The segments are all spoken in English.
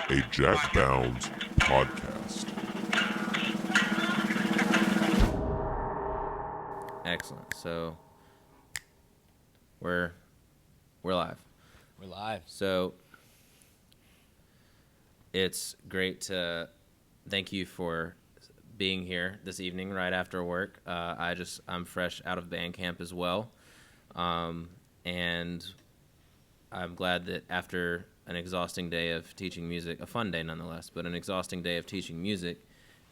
a Jack Bounds podcast. Excellent. So we're live. We're live. So it's great to thank you for being here this evening right after work. I'm fresh out of band camp as well. And I'm glad that after an exhausting day of teaching music, a fun day nonetheless, but an exhausting day of teaching music,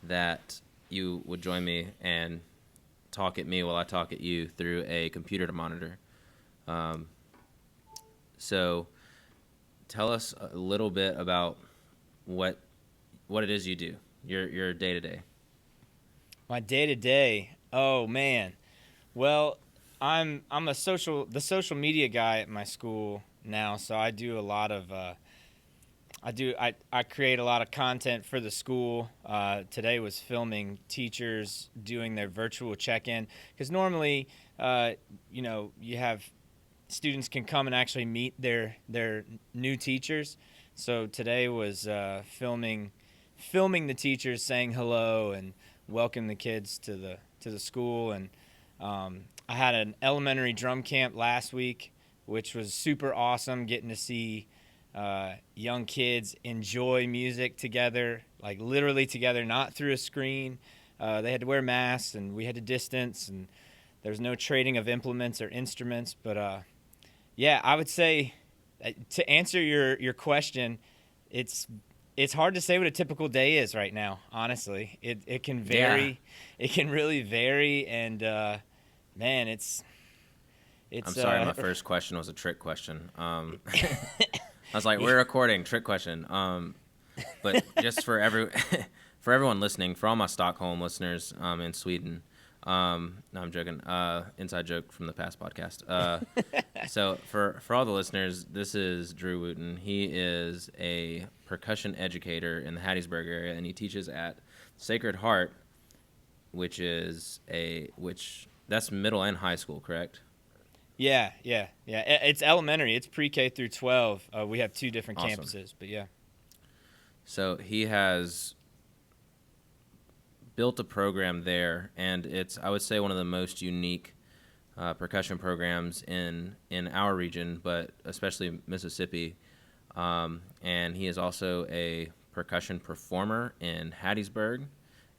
that you would join me and talk at me while I talk at you through a computer to monitor. So tell us a little bit about what it is you do, your day-to-day. My day-to-day. Oh man. Well, I'm the social media guy at my school now, so I do a lot of I create a lot of content for the school. Today was filming teachers doing their virtual check-in, because normally you have students can come and actually meet their new teachers. So today was filming the teachers, saying hello and welcome the kids to the school. And I had an elementary drum camp last week, which was super awesome, getting to see young kids enjoy music together, like literally together, not through a screen. They had to wear masks, and we had to distance, and there was no trading of implements or instruments. But yeah, I would say, to answer your question, it's hard to say what a typical day is right now, honestly. It can vary. Yeah. It can really vary, and man, it's I'm sorry, my first question was a trick question. I was like, we're recording, trick question. But just for everyone listening, for all my Stockholm listeners in Sweden, no, I'm joking. Inside joke from the past podcast. So for all the listeners, this is Drew Wooton. He is a percussion educator in the Hattiesburg area, and he teaches at Sacred Heart, which that's middle and high school, correct? Yeah. It's elementary. It's pre-K through 12. We have two different Awesome. campuses, but yeah. So he has built a program there, and it's, I would say, one of the most unique percussion programs in our region, but especially Mississippi. And he is also a percussion performer in Hattiesburg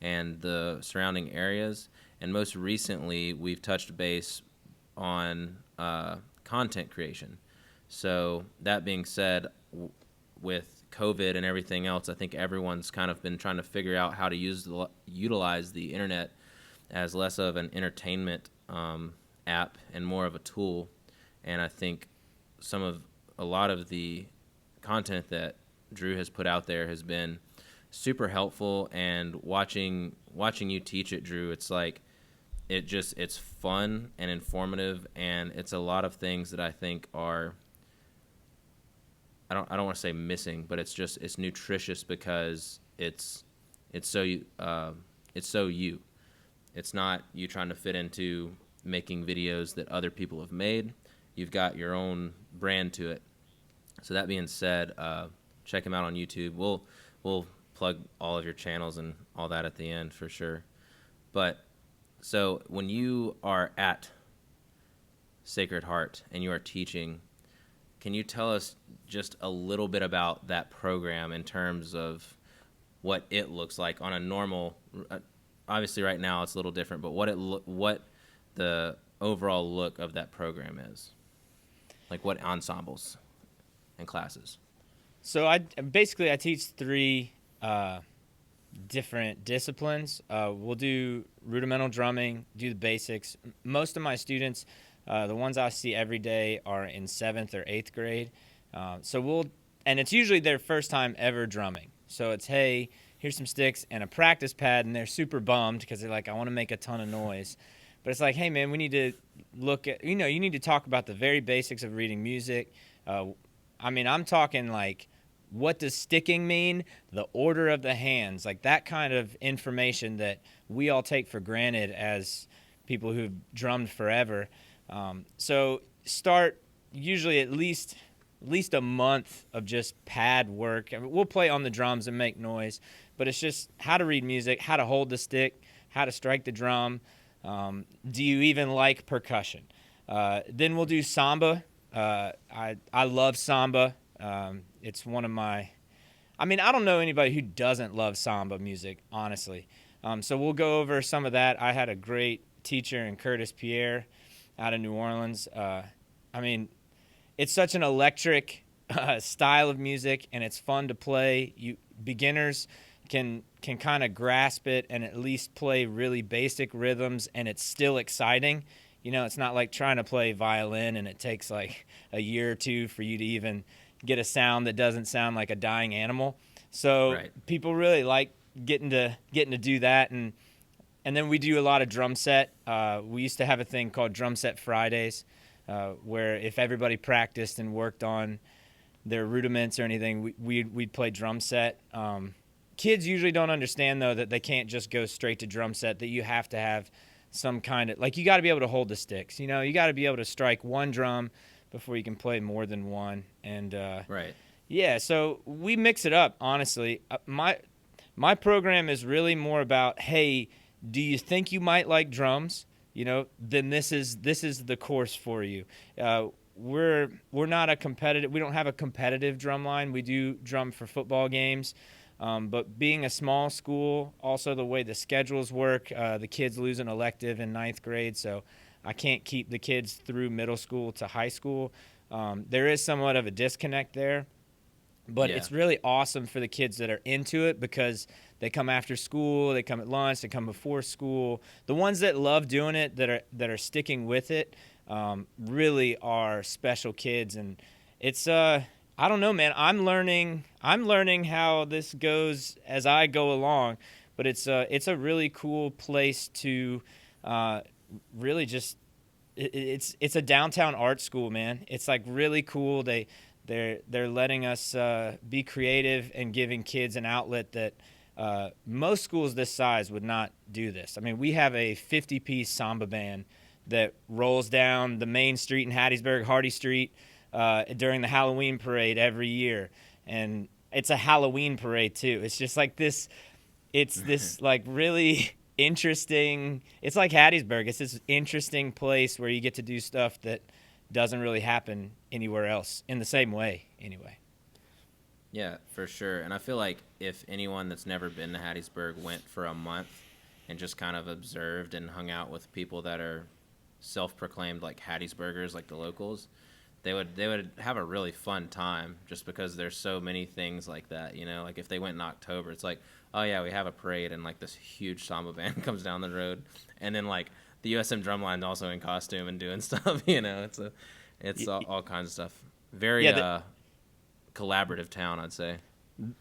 and the surrounding areas. And most recently, we've touched base on content creation. So that being said, with COVID and everything else, I think everyone's kind of been trying to figure out how to utilize the internet as less of an entertainment app and more of a tool. And I think a lot of the content that Drew has put out there has been super helpful. And watching you teach it, Drew, it's like it's fun and informative, and it's a lot of things that I think are, I don't want to say missing, but it's nutritious because it's so you. It's not you trying to fit into making videos that other people have made. You've got your own brand to it. So that being said, check him out on YouTube. We'll plug all of your channels and all that at the end for sure. But so when you are at Sacred Heart and you are teaching, can you tell us just a little bit about that program in terms of what it looks like on a normal, obviously right now it's a little different, but what the overall look of that program is? Like what ensembles and classes? So I teach three different disciplines. We'll do rudimental drumming, do the basics. Most of my students, the ones I see every day, are in 7th or 8th grade. And it's usually their first time ever drumming. So it's, hey, here's some sticks and a practice pad, and they're super bummed because they're like, I want to make a ton of noise. But it's like, hey, man, we need to look at, you need to talk about the very basics of reading music. I'm talking like, what does sticking mean? The order of the hands, like that kind of information that we all take for granted as people who've drummed forever. So start usually at least at least a month of just pad work. I mean, we'll play on the drums and make noise, but it's just how to read music, how to hold the stick, how to strike the drum. Do you even like percussion? Then we'll do Samba. I love Samba. It's one of my, I mean, I don't know anybody who doesn't love Samba music, honestly. So we'll go over some of that. I had a great teacher in Curtis Pierre out of New Orleans. I mean, it's such an electric style of music, and it's fun to play. Beginners can kind of grasp it and at least play really basic rhythms, and it's still exciting. You know, it's not like trying to play violin and it takes like a year or two for you to even get a sound that doesn't sound like a dying animal. So people really like getting to do that, and then we do a lot of drum set. We used to have a thing called Drum Set Fridays, where if everybody practiced and worked on their rudiments or anything, we'd play drum set. Kids usually don't understand, though, that they can't just go straight to drum set, that you have to have some kind of, like, you got to be able to hold the sticks. You know, you got to be able to strike one drum before you can play more than one. And yeah, so we mix it up, honestly. My program is really more about, hey, do you think you might like drums? You know, then this is the course for you. We're not a competitive. We don't have a competitive drum line. We do drum for football games. But being a small school, also the way the schedules work, the kids lose an elective in 9th grade, so I can't keep the kids through middle school to high school. There is somewhat of a disconnect there, but it's really awesome for the kids that are into it because they come after school, they come at lunch, they come before school. The ones that love doing it, that are sticking with it, really are special kids, and it's I don't know, man. I'm learning how this goes as I go along, but it's a really cool place to really just it's a downtown art school, man. It's like really cool. They're letting us be creative and giving kids an outlet that most schools this size would not do this. I mean, we have a 50-piece Samba band that rolls down the main street in Hattiesburg, Hardy Street, during the Halloween parade every year. And it's a Halloween parade too. It's just like this, it's this like really interesting, it's like Hattiesburg. It's this interesting place where you get to do stuff that doesn't really happen anywhere else in the same way anyway. Yeah, for sure. And I feel like if anyone that's never been to Hattiesburg went for a month and just kind of observed and hung out with people that are self-proclaimed like Hattiesburgers, like the locals, they would have a really fun time just because there's so many things like that, you know? Like if they went in October, it's like, oh yeah, we have a parade and like this huge Samba band comes down the road, and then like the USM Drumline's also in costume and doing stuff, you know? It's all kinds of stuff. Very collaborative town, I'd say.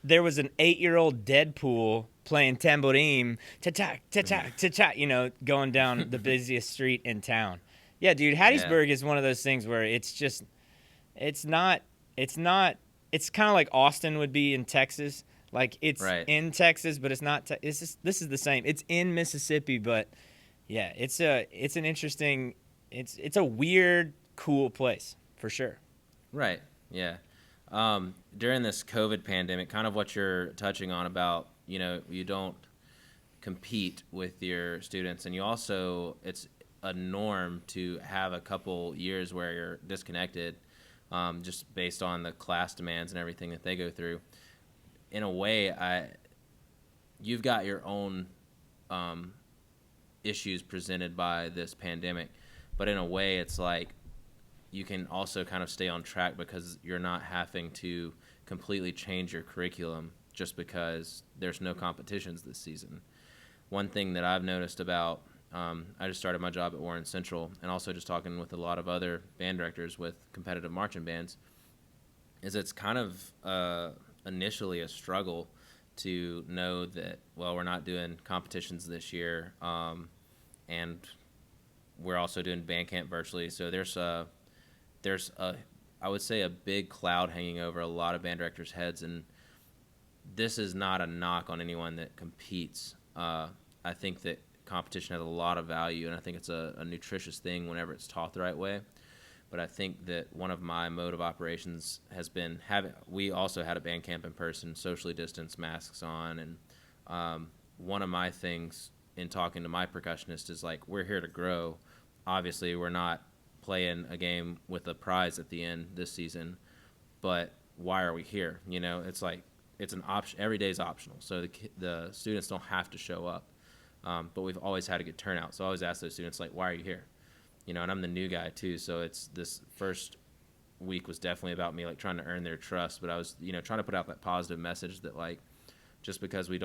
There was an 8-year-old Deadpool playing tambourine, ta-ta, ta-ta, ta-ta, you know, going down the busiest street in town. Yeah, dude, Hattiesburg is one of those things where it's just, it's kind of like Austin would be in Texas. Like it's in Texas, but it's not, this is the same. It's in Mississippi, but yeah, it's an interesting, it's a weird, cool place for sure. Right. Yeah. During this COVID pandemic, kind of what you're touching on about, you know, you don't compete with your students, and you also, it's a norm to have a couple years where you're disconnected, just based on the class demands and everything that they go through. In a way, you've got your own issues presented by this pandemic, but in a way, it's like you can also kind of stay on track because you're not having to completely change your curriculum just because there's no competitions this season. One thing that I've noticed about, I just started my job at Warren Central, and also just talking with a lot of other band directors with competitive marching bands, is it's kind of initially a struggle to know that, well, we're not doing competitions this year, and we're also doing band camp virtually, so there's a I would say a big cloud hanging over a lot of band directors' heads, and this is not a knock on anyone that competes. I think that competition has a lot of value, and I think it's a nutritious thing whenever it's taught the right way. But I think that one of my mode of operations has been we also had a band camp in person, socially distanced, masks on. And one of my things in talking to my percussionist is like, we're here to grow. Obviously, we're not playing a game with a prize at the end this season, but why are we here? You know, it's like, it's an option. Every day is optional. So the students don't have to show up. But we've always had a good turnout. So I always ask those students, like, why are you here? You know, and I'm the new guy too, so it's this first week was definitely about me like trying to earn their trust, but I was, you know, trying to put out that positive message that like just because we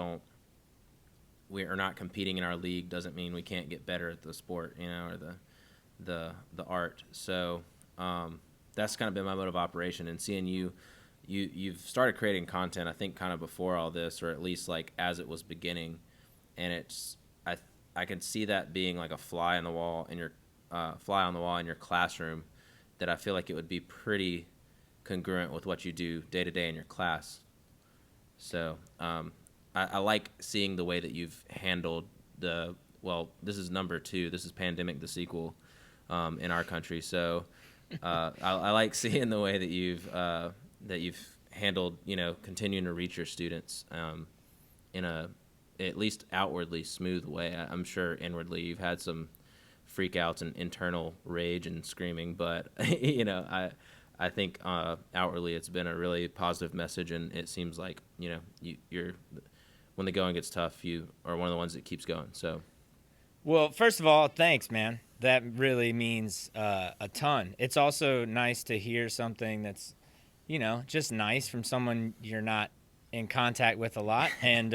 are not competing in our league doesn't mean we can't get better at the sport, you know, or the art. So that's kind of been my mode of operation, and seeing you've started creating content, I think, kind of before all this, or at least like as it was beginning, and it's I can see that being like a fly on the wall in your classroom, that I feel like it would be pretty congruent with what you do day to day in your class. So I like seeing the way that you've handled this is number 2. This is Pandemic, the sequel, in our country. So I like seeing the way that you've handled, you know, continuing to reach your students in a at least outwardly smooth way. I'm sure inwardly you've had some freakouts and internal rage and screaming, but you know, I think outwardly it's been a really positive message, and it seems like, you know, you're when the going gets tough, you are one of the ones that keeps going. So, well, first of all, thanks, man. That really means a ton. It's also nice to hear something that's, you know, just nice from someone you're not in contact with a lot, and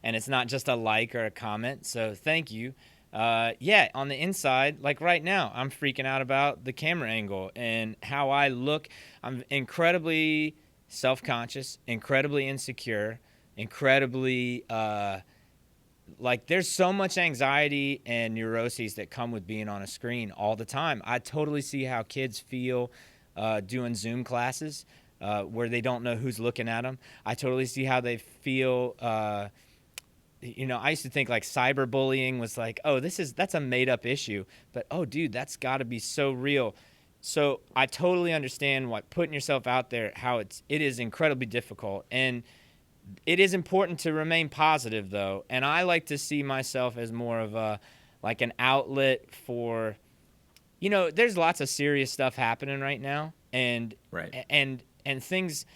it's not just a like or a comment. So thank you. Yeah, on the inside, like right now, I'm freaking out about the camera angle and how I look. I'm incredibly self-conscious, incredibly insecure, incredibly like there's so much anxiety and neuroses that come with being on a screen all the time. I totally see how kids feel doing Zoom classes where they don't know who's looking at them. I totally see how they feel. You know, I used to think like cyberbullying was like, oh, that's a made up issue, but oh, dude, that's got to be so real. So I totally understand what putting yourself out there, how it is incredibly difficult, and it is important to remain positive though. And I like to see myself as more of a like an outlet for, you know, there's lots of serious stuff happening right now, and right. and things.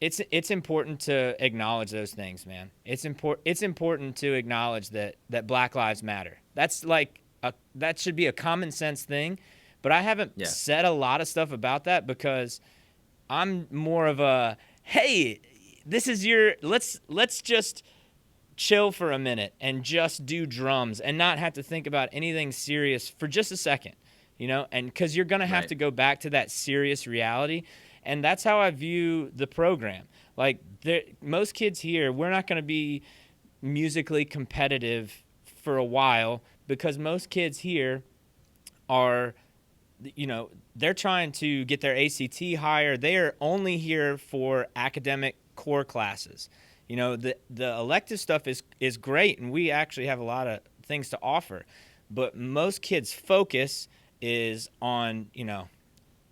It's important to acknowledge those things, man. It's important to acknowledge that Black Lives Matter. That's like that should be a common sense thing, but I haven't said a lot of stuff about that because I'm more of a, hey, this is your let's just chill for a minute and just do drums and not have to think about anything serious for just a second, you know, and because you're gonna have to go back to that serious reality. And that's how I view the program. Like, most kids here, we're not going to be musically competitive for a while because most kids here are, you know, they're trying to get their ACT higher. They are only here for academic core classes. You know, the elective stuff is great, and we actually have a lot of things to offer. But most kids' focus is on, you know,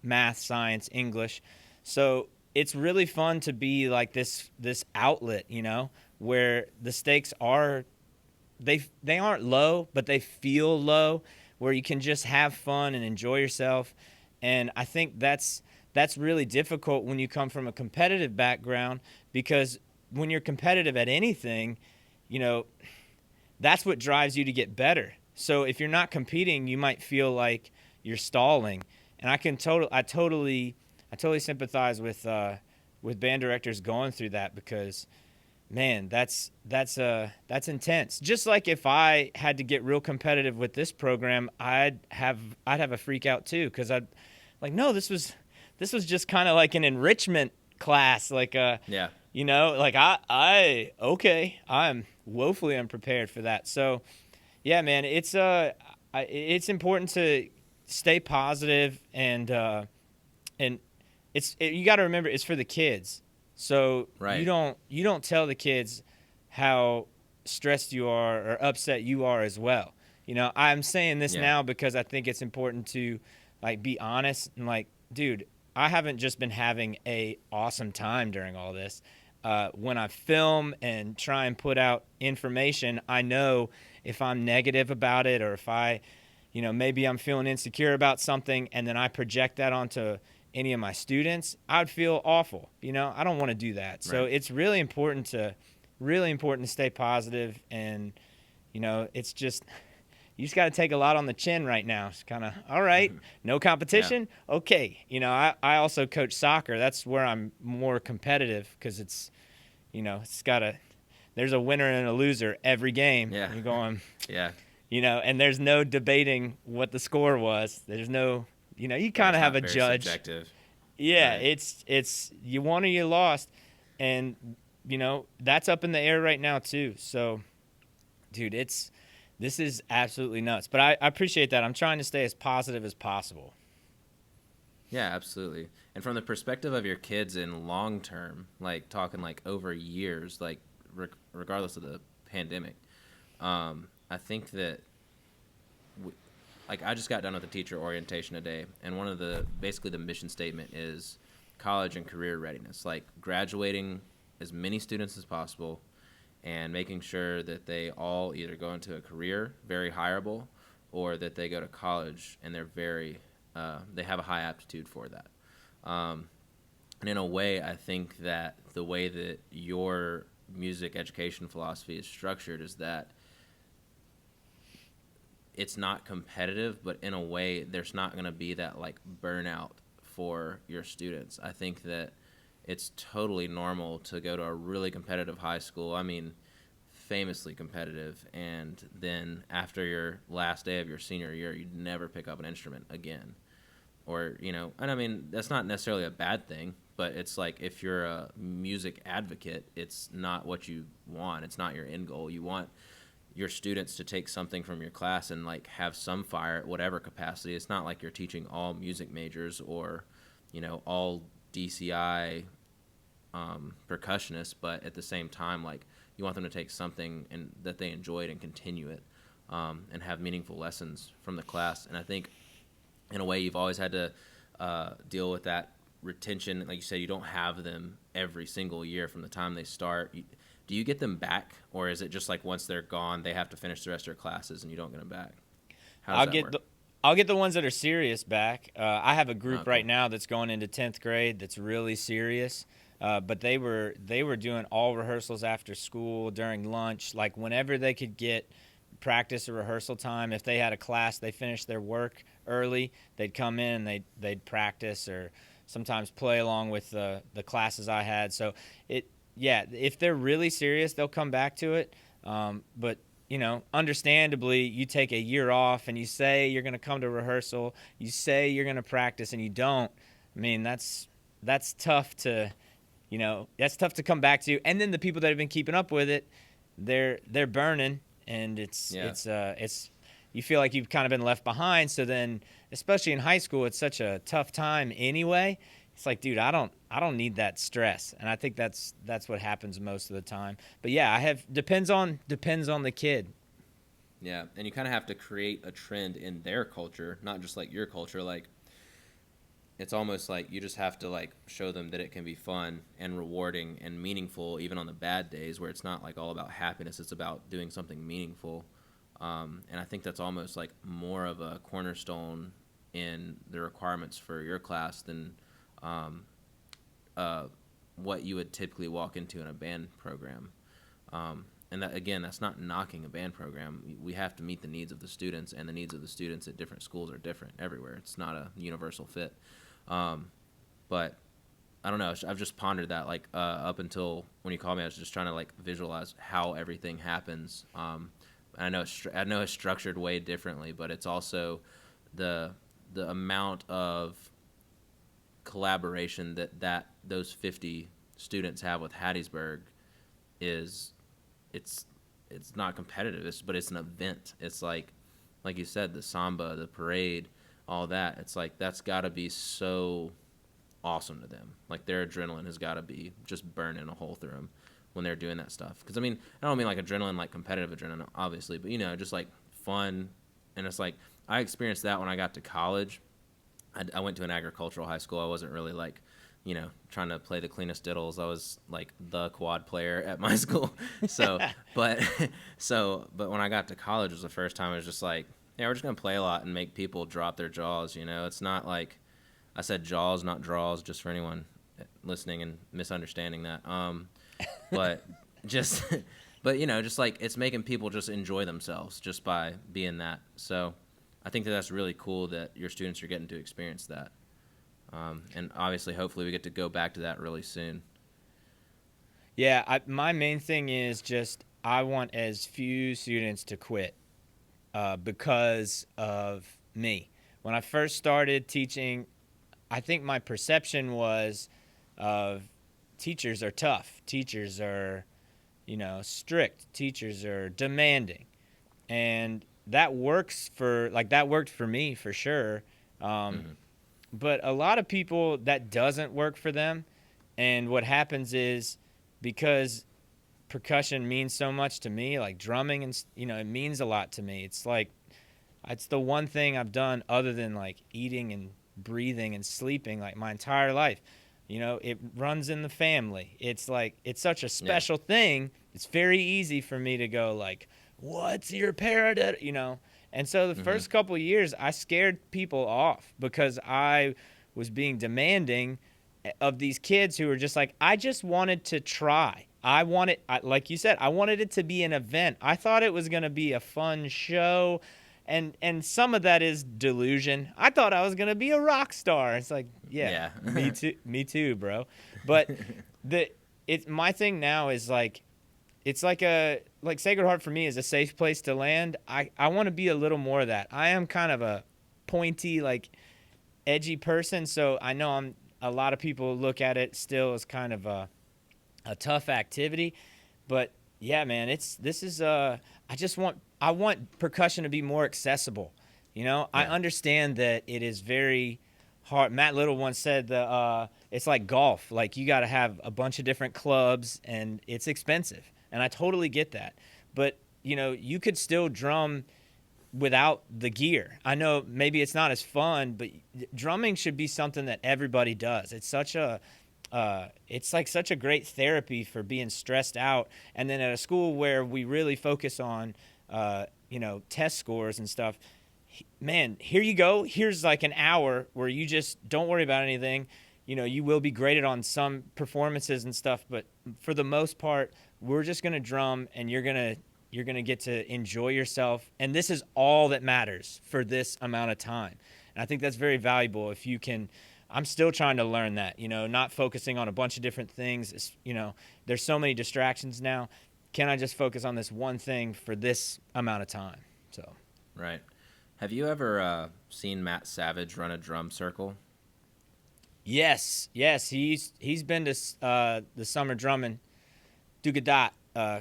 math, science, English. So it's really fun to be like this outlet, you know, where the stakes are, they aren't low, but they feel low, where you can just have fun and enjoy yourself. And I think that's really difficult when you come from a competitive background, because when you're competitive at anything, you know, that's what drives you to get better. So if you're not competing, you might feel like you're stalling. And I totally sympathize with band directors going through that, because, man, that's intense. Just like if I had to get real competitive with this program, I'd have a freak out too, because I'd like, no, this was just kind of like an enrichment class, like you know, like I'm woefully unprepared for that. So yeah, man, it's important to stay positive, and you got to remember it's for the kids. So you don't tell the kids how stressed you are or upset you are as well. You know, I'm saying this now because I think it's important to like be honest and like, dude, I haven't just been having a awesome time during all this. When I film and try and put out information, I know if I'm negative about it, or if I, maybe I'm feeling insecure about something, and then I project that onto any of my students, I'd feel awful. I don't want to do that. So it's really important to stay positive, and it's just, you just got to take a lot on the chin right now. It's kind of, all right, no competition. Yeah. Okay. I also coach soccer. That's where I'm more competitive, because it's, there's a winner and a loser every game. Yeah. You're going, yeah. And there's no debating what the score was. There's no, you kind of have a judge. Subjective. Yeah. Right. It's you won or you lost. And, that's up in the air right now too. So, dude, this is absolutely nuts. But I appreciate that. I'm trying to stay as positive as possible. Yeah, absolutely. And from the perspective of your kids in long term, like talking like over years, like regardless of the pandemic, I think that like I just got done with a teacher orientation today, and one of basically the mission statement is college and career readiness, like graduating as many students as possible and making sure that they all either go into a career very hireable, or that they go to college and they're they have a high aptitude for that. And in a way, I think that the way that your music education philosophy is structured is that it's not competitive, but in a way, there's not going to be that like burnout for your students. I think that it's totally normal to go to a really competitive high school. I mean, famously competitive, and then after your last day of your senior year, you'd never pick up an instrument again. Or, and I mean, that's not necessarily a bad thing, but it's like if you're a music advocate, it's not what you want. It's not your end goal. You want your students to take something from your class and like have some fire at whatever capacity. It's not like you're teaching all music majors or, all DCI percussionists, but at the same time, like you want them to take something and that they enjoyed and continue it, and have meaningful lessons from the class. And I think in a way you've always had to deal with that retention. Like you said, you don't have them every single year from the time they start. Do you get them back, or is it just like once they're gone, they have to finish the rest of their classes and you don't get them back? How does that work? I'll get the ones that are serious back. I have a group right now that's going into 10th grade that's really serious. But they were doing all rehearsals after school, during lunch, like whenever they could get practice or rehearsal time. If they had a class, they finished their work early, they'd come in and they'd practice, or sometimes play along with the classes I had. So if they're really serious, they'll come back to it. But understandably, you take a year off and you say you're going to come to rehearsal, you say you're going to practice, and you don't. I mean, that's tough to, that's tough to come back to. And then the people that have been keeping up with it, they're burning, and it's you feel like you've kind of been left behind. So then, especially in high school, it's such a tough time anyway. It's like, dude, I don't need that stress, and I think that's what happens most of the time. But yeah, depends on the kid. Yeah, and you kind of have to create a trend in their culture, not just like your culture. Like, it's almost like you just have to like show them that it can be fun and rewarding and meaningful, even on the bad days, where it's not like all about happiness. It's about doing something meaningful, and I think that's almost like more of a cornerstone in the requirements for your class than what you would typically walk into in a band program. And that, again, that's not knocking a band program. We have to meet the needs of the students, and the needs of the students at different schools are different everywhere. It's not a universal fit. But I don't know. I've just pondered that, like, up until when you called me, I was just trying to like visualize how everything happens. And I know it's structured way differently, but it's also the amount of collaboration that those 50 students have with Hattiesburg it's not competitive, but it's an event. It's like you said, the Samba, the parade, all that. It's like that's got to be so awesome to them. Like their adrenaline has got to be just burning a hole through them when they're doing that stuff. Because I mean, I don't mean like adrenaline, like competitive adrenaline, obviously, but just like fun. And it's like I experienced that when I got to college. I went to an agricultural high school. I wasn't really like, trying to play the cleanest diddles. I was like the quad player at my school. So, but but when I got to college, was the first time I was just like, yeah, we're just gonna play a lot and make people drop their jaws. It's not like I said jaws, not draws, just for anyone listening and misunderstanding that. But just, just like it's making people just enjoy themselves just by being that. So I think that's really cool that your students are getting to experience that. And obviously, hopefully we get to go back to that really soon. Yeah, my main thing is just I want as few students to quit because of me. When I first started teaching, I think my perception was teachers are tough. Teachers are, strict. Teachers are demanding. And that worked for me for sure. But a lot of people, that doesn't work for them. And what happens is, because percussion means so much to me, like drumming, and it means a lot to me. It's like, it's the one thing I've done other than like eating and breathing and sleeping like my entire life. It runs in the family. It's like, it's such a special thing. It's very easy for me to go like, what's your paradiddle, And so the first couple of years, I scared people off because I was being demanding of these kids who were just like, I just wanted to try. Like you said, I wanted it to be an event. I thought it was going to be a fun show. And some of that is delusion. I thought I was going to be a rock star. It's like, yeah. me too, bro. But my thing now is like, it's like Sacred Heart for me is a safe place to land. I want to be a little more of that. I am kind of a pointy, like edgy person. So I know a lot of people look at it still as kind of a tough activity, but yeah, man, I want percussion to be more accessible. I understand that it is very hard. Matt Little once said it's like golf. Like, you got to have a bunch of different clubs and it's expensive. And I totally get that. But, you could still drum without the gear. I know maybe it's not as fun, but drumming should be something that everybody does. It's such a great therapy for being stressed out. And then at a school where we really focus on, test scores and stuff, man, here you go. Here's like an hour where you just don't worry about anything. You will be graded on some performances and stuff, but for the most part, we're just going to drum and you're going to get to enjoy yourself. And this is all that matters for this amount of time. And I think that's very valuable if you can. I'm still trying to learn that, not focusing on a bunch of different things. There's so many distractions now. Can I just focus on this one thing for this amount of time? So, right. Have you ever seen Matt Savage run a drum circle? Yes. He's been to the summer drumming Dugadot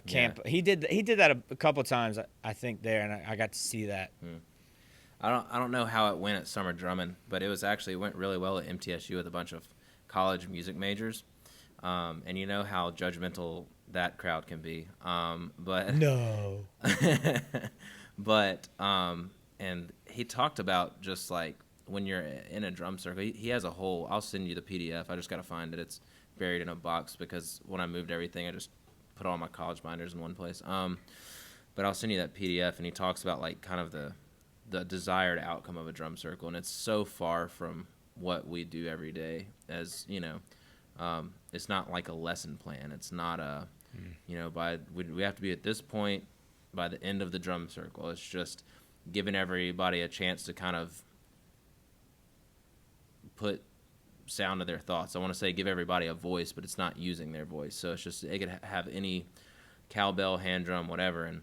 camp. Yeah. He did that a couple times, I think, there, and I got to see that. I don't know how it went at summer drumming, but it went really well at MTSU with a bunch of college music majors. And you know how judgmental that crowd can be. But no. But and he talked about just like when you're in a drum circle, he has a whole. I'll send you the PDF. I just gotta find it. It's buried in a box because when I moved everything, I just put all my college binders in one place. But I'll send you that PDF, and he talks about like kind of the desired outcome of a drum circle, and it's so far from what we do every day. As it's not like a lesson plan. It's not a we have to be at this point by the end of the drum circle. It's just giving everybody a chance to kind of put sound to their thoughts. I want to say give everybody a voice, but it's not using their voice. So it's just, they could have any cowbell, hand drum, whatever. And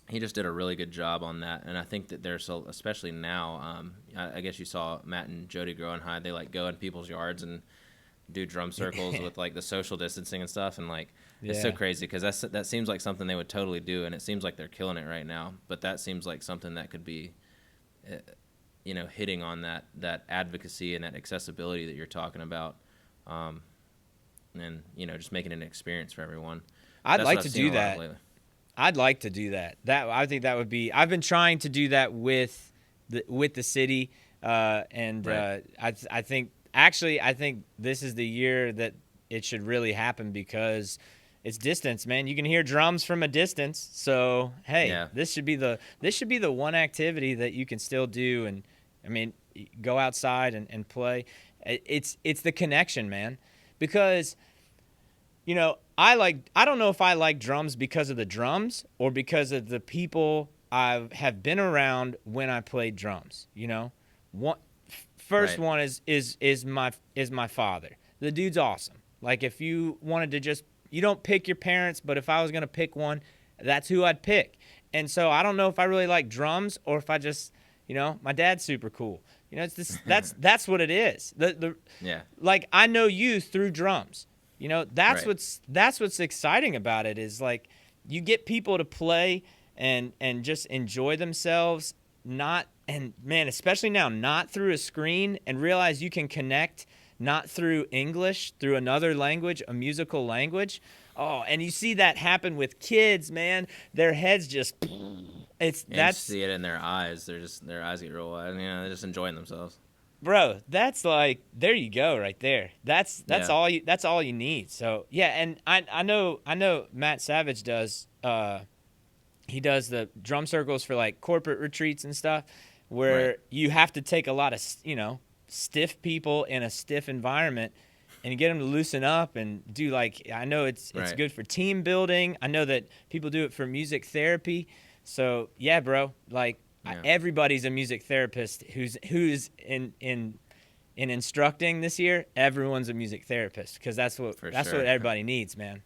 he just did a really good job on that. And I think that there's, especially now, I guess you saw Matt and Jody growing high. They like go in people's yards and do drum circles with like the social distancing and stuff. And like, it's so crazy because that seems like something they would totally do. And it seems like they're killing it right now. But that seems like something that could be, hitting on that advocacy and that accessibility that you're talking about. And, just making it an experience for everyone. I'd like to do that. I'd like to do that. I think that would be. I've been trying to do that with the city. Right. I think this is the year that it should really happen because it's distance, man. You can hear drums from a distance. So hey, Yeah. this should be the one activity that you can still do, and I mean, go outside and play. It's the connection, man, because I don't know if I like drums because of the drums or because of the people I have been around when I played drums. One first Right. one is my father. The dude's awesome. Like if you wanted to just you don't pick your parents, but if I was gonna pick one, that's who I'd pick. And so I don't know if I really like drums or if I just my dad's super cool. It's this that's what it is. The Yeah. like I know you through drums. That's Right. what's exciting about it is like you get people to play and just enjoy themselves, not and man, especially now, not through a screen, and realize you can connect not through English, through another language, a musical language. Oh, and you see that happen with kids, man. Their heads just it's And you that's see it in their eyes. Their eyes get real wide. They're just enjoying themselves. Bro, that's like there you go right there. That's Yeah. all you need. So yeah, and I know Matt Savage does he does the drum circles for like corporate retreats and stuff where Right. you have to take a lot of stiff people in a stiff environment and you get them to loosen up and do like I know it's Right. good for team building. I know that people do it for music therapy. So yeah, bro, like Yeah. everybody's a music therapist who's in instructing this year. Everyone's a music therapist because that's what For sure. what everybody needs, man.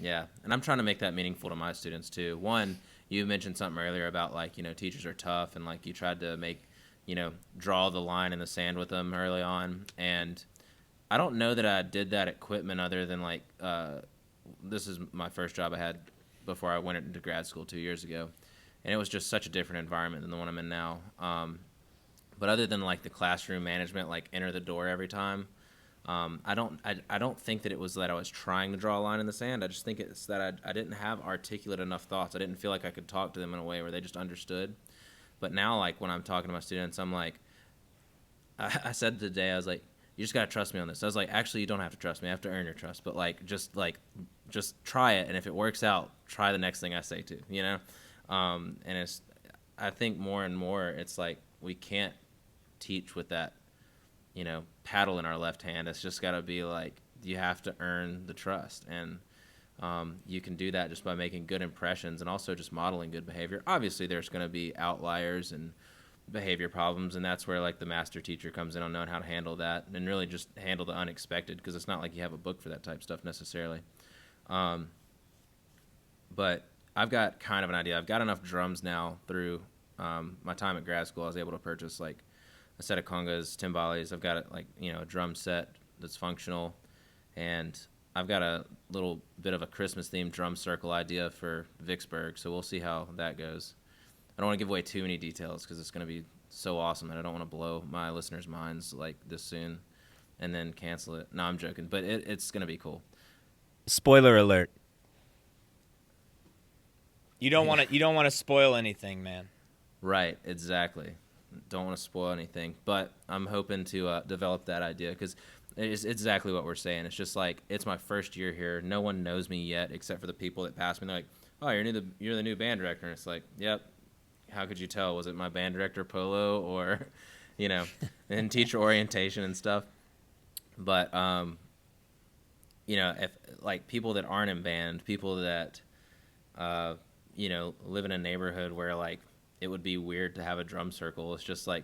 Yeah, and I'm trying to make that meaningful to my students too. One, you mentioned something earlier about like teachers are tough, and like you tried to make draw the line in the sand with them early on. And I don't know that I did that at Quitman other than like this is my first job I had before I went into grad school 2 years ago, and it was just such a different environment than the one I'm in now. But other than like the classroom management, like enter the door every time. I don't think that it was that I was trying to draw a line in the sand. I just think it's that I didn't have articulate enough thoughts. I didn't feel like I could talk to them in a way where they just understood. But now, like when I'm talking to my students, I'm like, I said today, I was like, you just gotta trust me on this. I was like, actually, you don't have to trust me. I have to earn your trust. But just try it, and if it works out, try the next thing I say too. And it's, I think more and more, it's like we can't teach with that paddle in our left hand. It's just got to be like you have to earn the trust, and you can do that just by making good impressions and also just modeling good behavior. Obviously there's going to be outliers and behavior problems, and that's where like the master teacher comes in on knowing how to handle that and really just handle the unexpected, because it's not like you have a book for that type of stuff necessarily. But I've got kind of an idea. I've got enough drums now through my time at grad school. I was able to purchase like a set of congas, timbales. I've got a drum set that's functional, and I've got a little bit of a Christmas themed drum circle idea for Vicksburg. So we'll see how that goes. I don't want to give away too many details because it's going to be so awesome that I don't want to blow my listeners' minds like this soon and then cancel it. No, I'm joking, but it's going to be cool. Spoiler alert. You don't want to spoil anything, man. Right, exactly. Don't want to spoil anything, but I'm hoping to develop that idea because it's exactly what we're saying. It's just like it's my first year here. No one knows me yet except for the people that passed me. They're like, "Oh, you're the new band director." And it's like, "Yep." How could you tell? Was it my band director polo or, in teacher orientation and stuff? But if like people that aren't in band, people that live in a neighborhood where like it would be weird to have a drum circle. It's just like,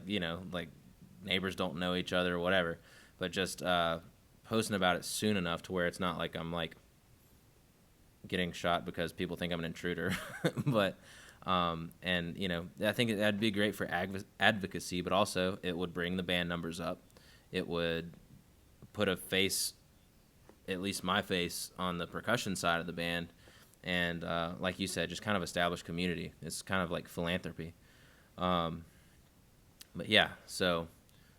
like neighbors don't know each other or whatever. But just posting about it soon enough to where it's not like I'm like getting shot because people think I'm an intruder. But, I think that'd be great for advocacy, but also it would bring the band numbers up. It would put a face, at least my face, on the percussion side of the band. And like you said, just kind of establish community. It's kind of like philanthropy. But yeah, so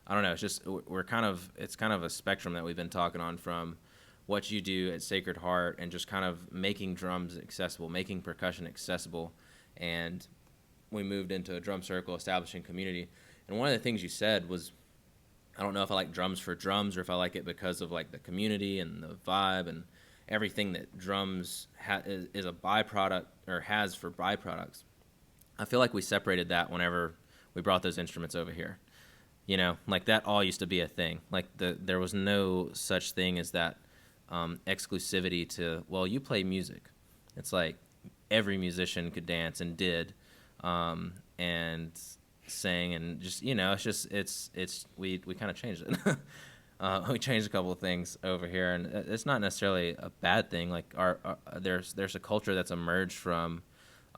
I don't know. It's just it's kind of a spectrum that we've been talking on, from what you do at Sacred Heart and just kind of making drums accessible, making percussion accessible. And we moved into a drum circle, establishing community. And one of the things you said was, I don't know if I like drums for drums or if I like it because of like the community and the vibe and everything that drums is a byproduct or has for byproducts. I feel like we separated that whenever we brought those instruments over here. You know, like that all used to be a thing. Like there was no such thing as that exclusivity to, well, you play music. It's like every musician could dance and did, and sang, and just, you know, we kind of changed it. We changed a couple of things over here, and it's not necessarily a bad thing. Like there's a culture that's emerged from,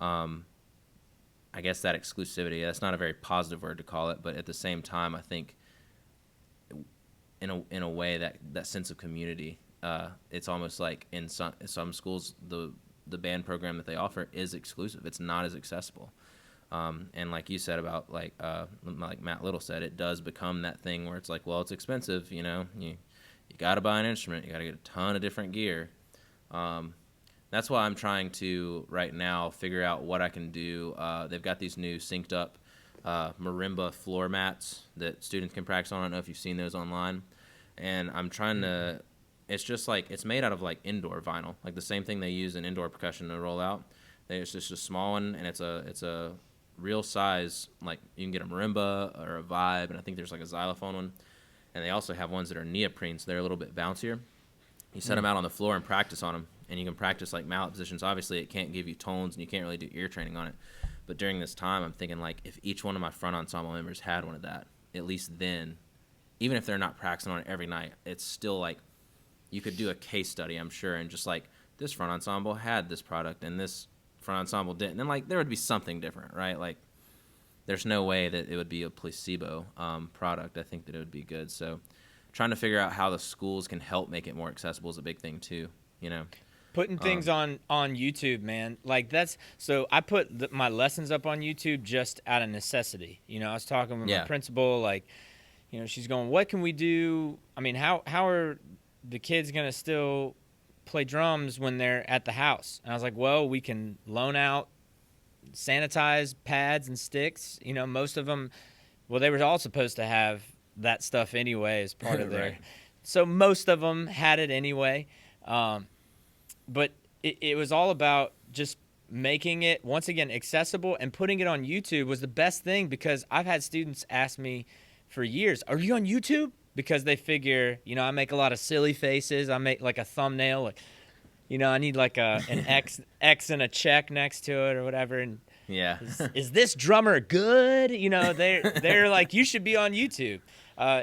I guess, that exclusivity. That's not a very positive word to call it, but at the same time, I think in a way that sense of community, it's almost like in some schools the band program that they offer is exclusive. It's not as accessible. And like you said about like Matt Little said, it does become that thing where it's like, well, it's expensive, you know, you got to buy an instrument, you got to get a ton of different gear. That's why I'm trying to right now figure out what I can do. They've got these new synced up marimba floor mats that students can practice on. I don't know if you've seen those online. And I'm trying to, it's just like, it's made out of like indoor vinyl, like the same thing they use in indoor percussion to roll out. It's just a small one, and it's a real size, like you can get a marimba or a vibe, and I think there's like a xylophone one. And they also have ones that are neoprene, so they're a little bit bouncier. You set them out on the floor and practice on them, and you can practice like mallet positions. Obviously, it can't give you tones, and you can't really do ear training on it. But during this time, I'm thinking like if each one of my front ensemble members had one of that, at least then, even if they're not practicing on it every night, it's still like you could do a case study, I'm sure, and just like this front ensemble had this product and this front ensemble didn't. And like there would be something different, right? Like there's no way that it would be a placebo product. I think that it would be good. So trying to figure out how the schools can help make it more accessible is a big thing too, you know. Putting things on YouTube, man. Like so I put my lessons up on YouTube just out of necessity. You know, I was talking with my principal, like, you know, she's going, what can we do? I mean, how are the kids going to still play drums when they're at the house? And I was like, well, we can loan out sanitized pads and sticks. You know, most of them, well, they were all supposed to have that stuff anyway as part of their, right. So most of them had it anyway. But it was all about just making it, once again, accessible, and putting it on YouTube was the best thing, because I've had students ask me for years, are you on YouTube? Because they figure, you know, I make a lot of silly faces. I make like a thumbnail, like, you know, I need like an X and a check next to it or whatever. And yeah, is this drummer good? You know, they're like, you should be on YouTube.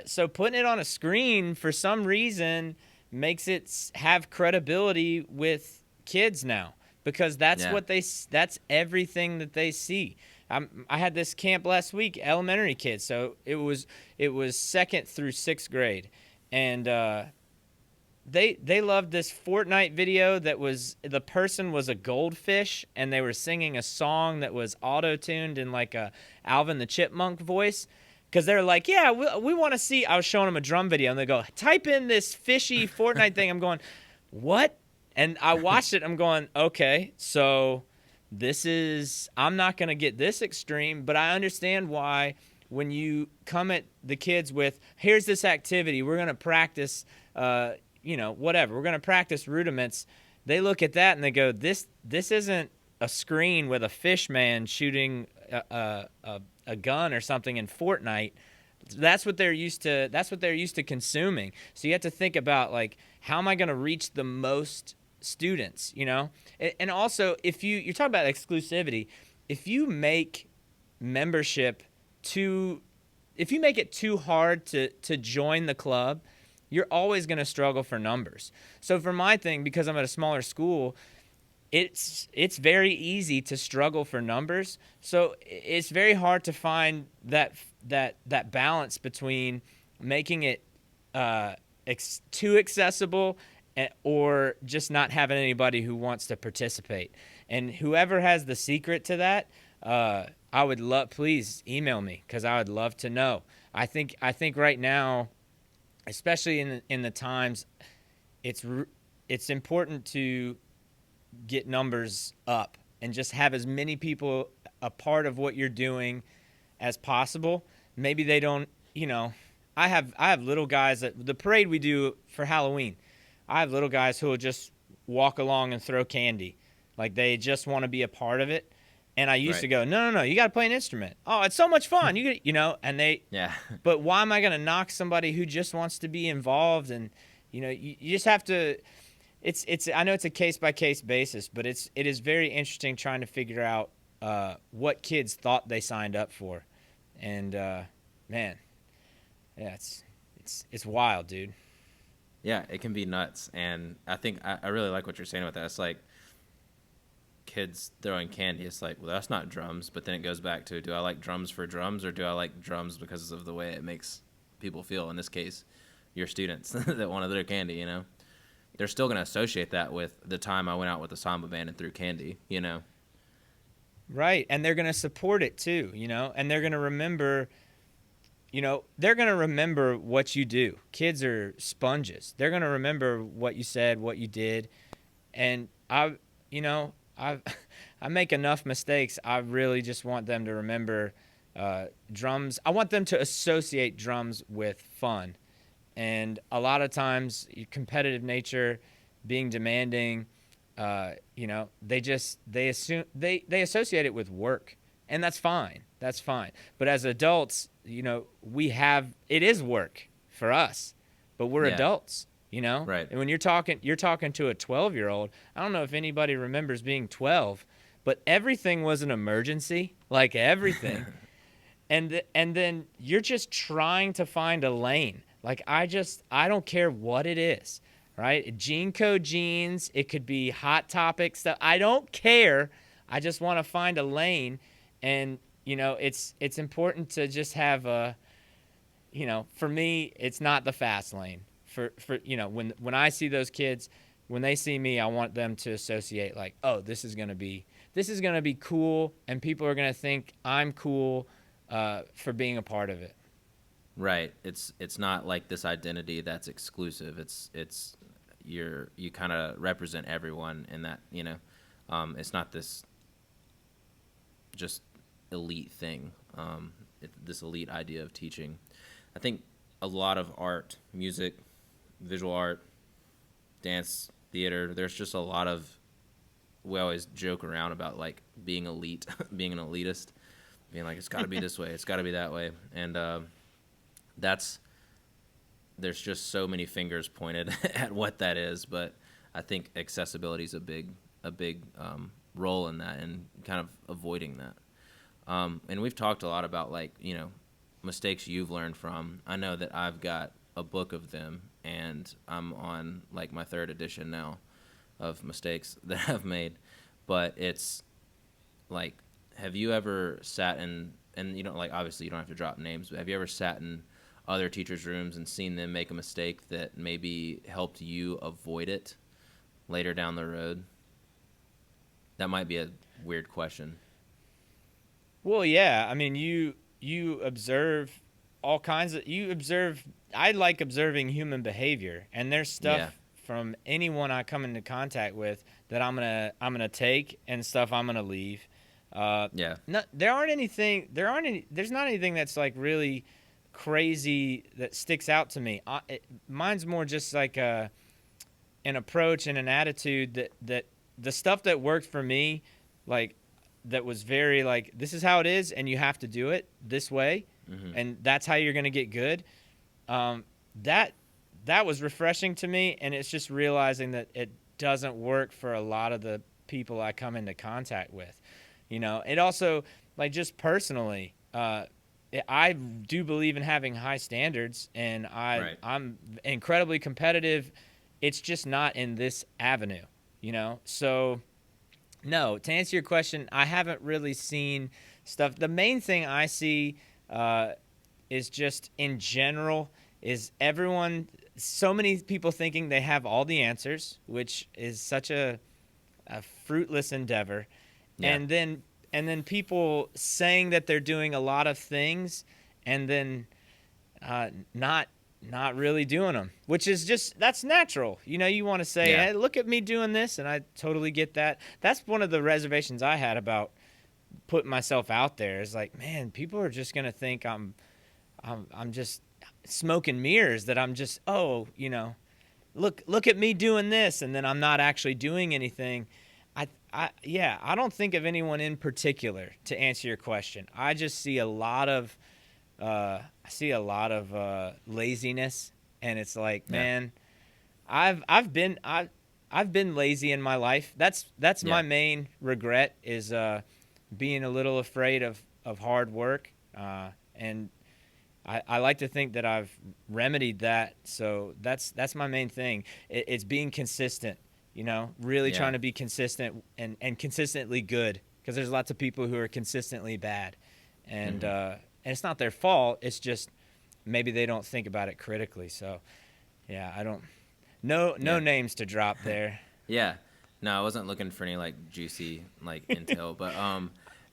So putting it on a screen for some reason makes it have credibility with kids now, because that's that's everything that they see. I had this camp last week, elementary kids, so it was 2nd through 6th grade, and they loved this Fortnite video that was, the person was a goldfish, and they were singing a song that was auto-tuned in like a Alvin the Chipmunk voice. Because they're like, yeah, we want to see. I was showing them a drum video, and they go, type in this fishy Fortnite thing. I'm going, what? And I watched it. I'm going, okay, so I'm not going to get this extreme, but I understand why when you come at the kids with, here's this activity, we're going to practice, you know, whatever. We're going to practice rudiments. They look at that, and they go, this isn't a screen with a fish man shooting a gun or something in Fortnite. That's what they're used to. That's what they're used to consuming. So you have to think about, like, how am I going to reach the most students, you know? And also, if you're talking about exclusivity, if you make membership if you make it too hard to join the club, you're always going to struggle for numbers. So for my thing, because I'm at a smaller school, it's very easy to struggle for numbers. So it's very hard to find that balance between making it too accessible or just not having anybody who wants to participate. And whoever has the secret to that, I would love, please email me, because I would love to know. I think right now, especially in the times, it's important to get numbers up and just have as many people a part of what you're doing as possible, maybe they don't, I have little guys that the parade we do for Halloween. I have little guys who will just walk along and throw candy. Like they just want to be a part of it. And I used to go, no, you got to play an instrument. Oh, it's so much fun. And they, Yeah. but why am I going to knock somebody who just wants to be involved? And, you just have to, I know it's a case by case basis, but it is very interesting trying to figure out what kids thought they signed up for. And, man, yeah, it's wild, dude. Yeah, it can be nuts. And I think I really like what you're saying about that. It's like kids throwing candy. It's like, well, that's not drums. But then it goes back to, do I like drums for drums, or do I like drums because of the way it makes people feel? In this case, your students that wanted their candy, They're still going to associate that with the time I went out with the Samba band and threw candy, Right, and they're going to support it too, and they're going to remember, they're going to remember what you do. Kids are sponges. They're going to remember what you said, what you did, and I make enough mistakes. I really just want them to remember drums. I want them to associate drums with fun, and a lot of times, competitive nature, being demanding. They associate it with work, and that's fine. That's fine. But as adults, it is work for us, but we're adults, Right. And when you're talking to a 12-year-old, I don't know if anybody remembers being 12, but everything was an emergency, like everything. and then you're just trying to find a lane. Like I don't care what it is. Right? Gene code jeans. It could be hot topic stuff. I don't care. I just want to find a lane. And, it's important to just have for me, it's not the fast lane. When I see those kids, when they see me, I want them to associate like, oh, this is going to be cool. And people are going to think I'm cool for being a part of it. Right. It's not like this identity that's exclusive. It's you kind of represent everyone in that, it's not this just elite thing, this elite idea of teaching. I think a lot of art, music, visual art, dance, theater, there's just a lot of, we always joke around about like being elite, being an elitist, being like, it's got to be this way, it's got to be that way. And there's just so many fingers pointed at what that is, but I think accessibility is a big role in that, and kind of avoiding that. And we've talked a lot about like, mistakes you've learned from. I know that I've got a book of them, and I'm on like my 3rd edition now of mistakes that I've made. But it's like, have you ever sat in, and like obviously you don't have to drop names, but have you ever sat in other teachers' rooms and seen them make a mistake that maybe helped you avoid it later down the road? That might be a weird question. Well, yeah. I mean, you observe all kinds of, I like observing human behavior, and there's stuff from anyone I come into contact with that I'm gonna take, and stuff I'm gonna leave. There's not anything that's like really crazy that sticks out to me. Mine's more just like an approach and an attitude that the stuff that worked for me, like that was very like, this is how it is, and you have to do it this way, and that's how you're going to get good. That was refreshing to me, and it's just realizing that it doesn't work for a lot of the people I come into contact with. It also, like, just personally, I do believe in having high standards, and I'm incredibly competitive. It's just not in this avenue, So, no, to answer your question, I haven't really seen stuff. The main thing I see is just in general is so many people thinking they have all the answers, which is such a fruitless endeavor. Yeah. And then people saying that they're doing a lot of things, and then not really doing them, which is just, that's natural. You want to say, hey, look at me doing this, and I totally get that. That's one of the reservations I had about putting myself out there, is like, man, people are just going to think I'm I'm just smoke and mirrors, that I'm just, look at me doing this, and then I'm not actually doing anything. I don't think of anyone in particular to answer your question. I just see a lot of laziness, and it's like, man, I've been lazy in my life. That's my main regret, is being a little afraid of hard work, and I like to think that I've remedied that. So that's my main thing. It's being consistent, really trying to be consistent and consistently good, because there's lots of people who are consistently bad, and it's not their fault. It's just maybe they don't think about it critically. So no names to drop there. Yeah. No, I wasn't looking for any juicy intel, but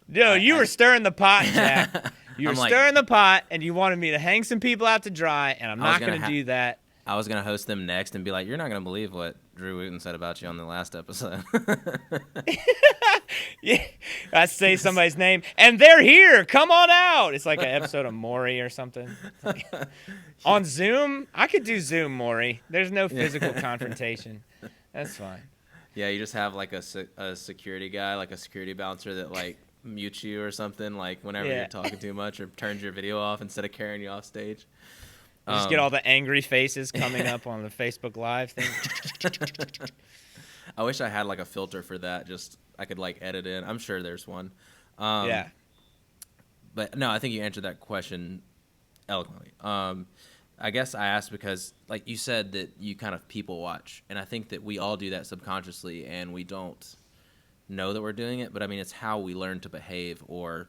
No, you were stirring the pot, Jack. You were stirring the pot, and you wanted me to hang some people out to dry, and I'm not going to do that. I was going to host them next and be like, you're not going to believe what Drew Wooton said about you on the last episode. Yeah, I say somebody's name, and they're here. Come on out. It's like an episode of Maury or something. On Zoom? I could do Zoom, Maury. There's no physical confrontation. That's fine. Yeah, you just have a security guy, a security bouncer that mutes you or something, whenever you're talking too much, or turns your video off instead of carrying you off stage. Just get all the angry faces coming up on the Facebook Live thing. I wish I had a filter for that. Just I could edit in. I'm sure there's one. Yeah. But no, I think you answered that question eloquently. I guess I asked because, you said that you kind of people watch, and I think that we all do that subconsciously, and we don't know that we're doing it. But I mean, it's how we learn to behave or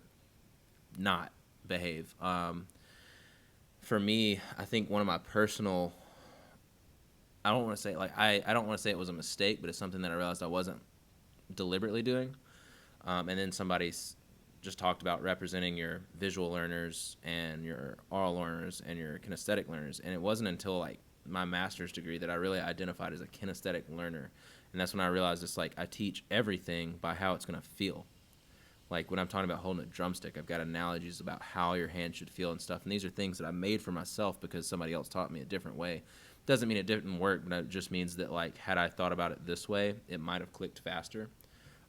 not behave. For me, I think one of my personal, I don't want to say I don't want to say it was a mistake, but it's something that I realized I wasn't deliberately doing. And then somebody just talked about representing your visual learners and your oral learners and your kinesthetic learners. And it wasn't until my master's degree that I really identified as a kinesthetic learner. And that's when I realized it's I teach everything by how it's going to feel. When I'm talking about holding a drumstick, I've got analogies about how your hand should feel and stuff. And these are things that I made for myself because somebody else taught me a different way. Doesn't mean it didn't work, but it just means that had I thought about it this way, it might have clicked faster.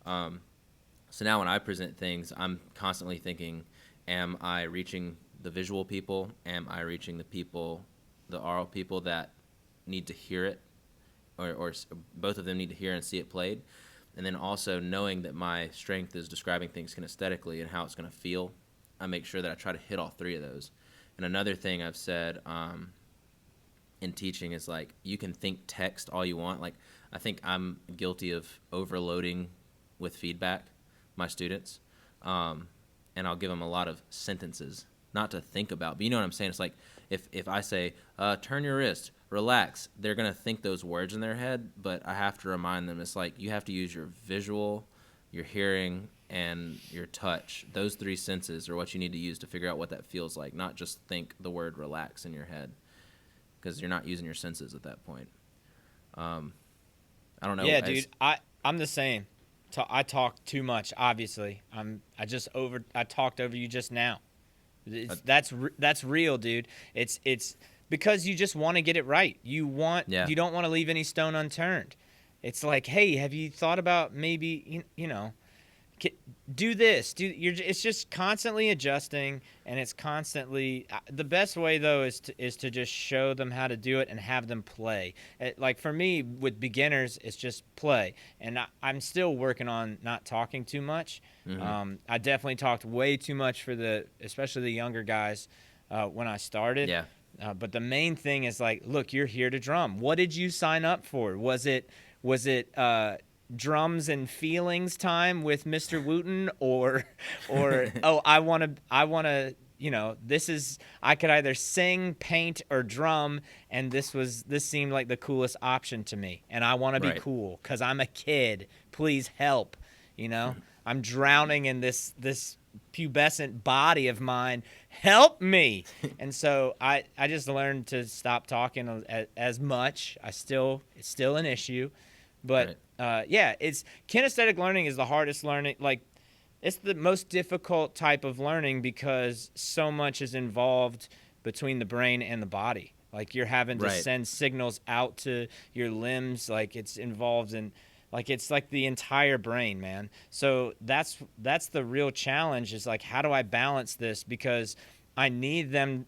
So now when I present things, I'm constantly thinking, am I reaching the visual people? Am I reaching the oral people that need to hear it? Or both of them need to hear and see it played? And then also knowing that my strength is describing things kinesthetically and how it's going to feel, I make sure that I try to hit all three of those. And another thing I've said in teaching is you can think text all you want. I think I'm guilty of overloading with feedback my students, and I'll give them a lot of sentences, not to think about, but you know what I'm saying? It's if I say, turn your wrist, relax, they're going to think those words in their head, but I have to remind them, it's you have to use your visual, your hearing, and your touch. Those three senses are what you need to use to figure out what that feels like, not just think the word relax in your head, because you're not using your senses at that point. I don't know. Yeah, dude, I'm the same. I talk too much, obviously. I talked over you just now. That's real, dude. It's because you just want to get it right. You don't want to leave any stone unturned. It's hey, have you thought about maybe do this? It's just constantly adjusting, and it's constantly. The best way though is to just show them how to do it and have them play. For me with beginners, it's just play, and I'm still working on not talking too much. Mm-hmm. I definitely talked way too much especially the younger guys when I started. Yeah. But the main thing is look, you're here to drum. What did you sign up for? Was it drums and feelings time with Mr. Wooton, or oh, I want to this is, I could either sing, paint, or drum, and this seemed like the coolest option to me, and I want to be cool because I'm a kid. Please help. I'm drowning in this pubescent body of mine. Help me. And so I just learned to stop talking as much. It's still an issue, but it's kinesthetic learning is the hardest learning. It's the most difficult type of learning because so much is involved between the brain and the body. Like you're having to send signals out to your limbs. Like it's involved in, like it's like the entire brain, man. So that's the real challenge is like, how do I balance this? Because I need them,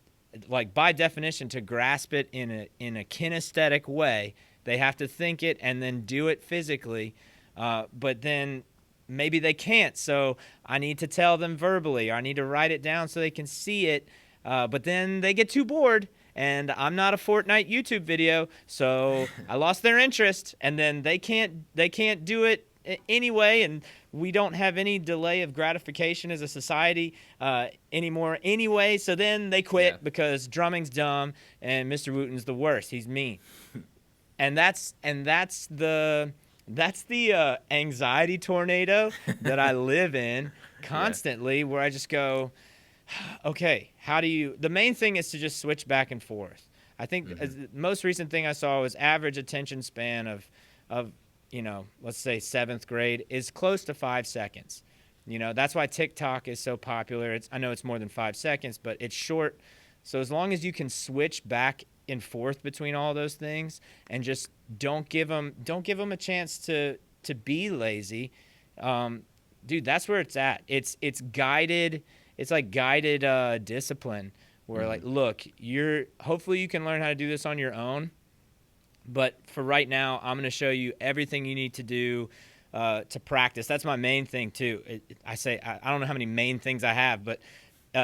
like by definition, to grasp it in a kinesthetic way. They have to think it and then do it physically. But then maybe they can't. So I need to tell them verbally, or I need to write it down so they can see it. But then they get too bored, and I'm not a Fortnite YouTube video, so I lost their interest, and then they can't do it anyway, and we don't have any delay of gratification as a society anymore anyway. So then they quit because drumming's dumb and Mr. Wooton's the worst. He's mean, and that's the anxiety tornado that I live in constantly, where I just go, okay, how do you, the main thing is to just switch back and forth. I think the most recent thing I saw was average attention span of you know, let's say 7th grade is close to 5 seconds. You know, that's why TikTok is so popular. I know it's more than 5 seconds, but it's short. So as long as you can switch back and forth between all those things and just don't give them a chance to be lazy, dude, that's where it's at. It's guided. It's like guided discipline where like, look, hopefully you can learn how to do this on your own. But for right now, I'm going to show you everything you need to do to practice. That's my main thing too. I don't know how many main things I have, but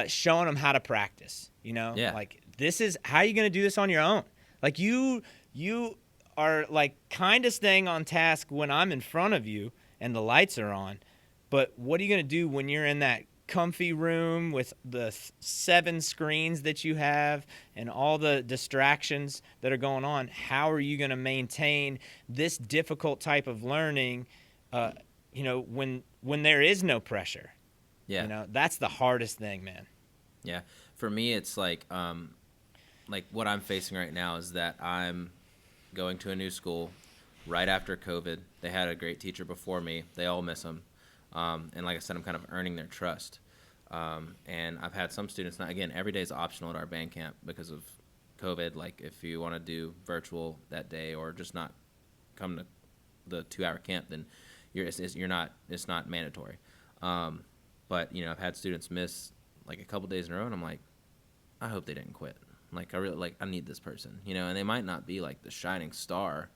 showing them how to practice, you know, like this is how you're going to do this on your own. Like you are like kind of staying on task when I'm in front of you and the lights are on. But what are you going to do when you're in that comfy room with the 7 screens that you have and all the distractions that are going on? How are you going to maintain this difficult type of learning, you know, when there is no pressure? You know, that's the hardest thing, man. Yeah. For me, it's like what I'm facing right now is that I'm going to a new school right after COVID. They had a great teacher before me. They all miss him. And like I said, I'm kind of earning their trust. And I've had some students, now again, every day is optional at our band camp because of COVID. Like if you want to do virtual that day or just not come to the 2-hour camp, then it's not mandatory. But you know, I've had students miss like a couple days in a row, and I'm like, I hope they didn't quit. Like I need this person, you know, and they might not be like the shining star,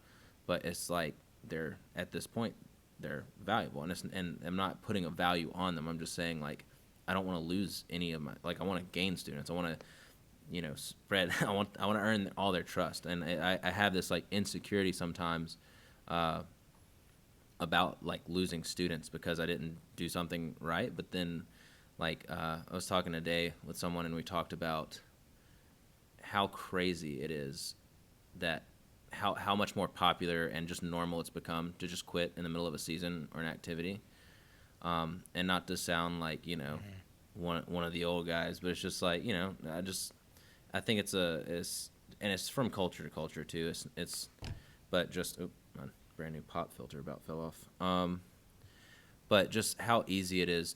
but it's like they're at this point, they're valuable, and I'm not putting a value on them. I'm just saying like, I don't want to lose any of my, like I want to gain students. I want to, you know, spread. I want to earn all their trust, and I have this like insecurity sometimes about like losing students because I didn't do something right. But then, like I was talking today with someone, and we talked about how crazy it is that how much more popular and just normal it's become to just quit in the middle of a season or an activity. And not to sound like, you know, one of the old guys, but it's just like, you know, I think it's from culture to culture too. But just, my brand new pop filter about fell off. But just how easy it is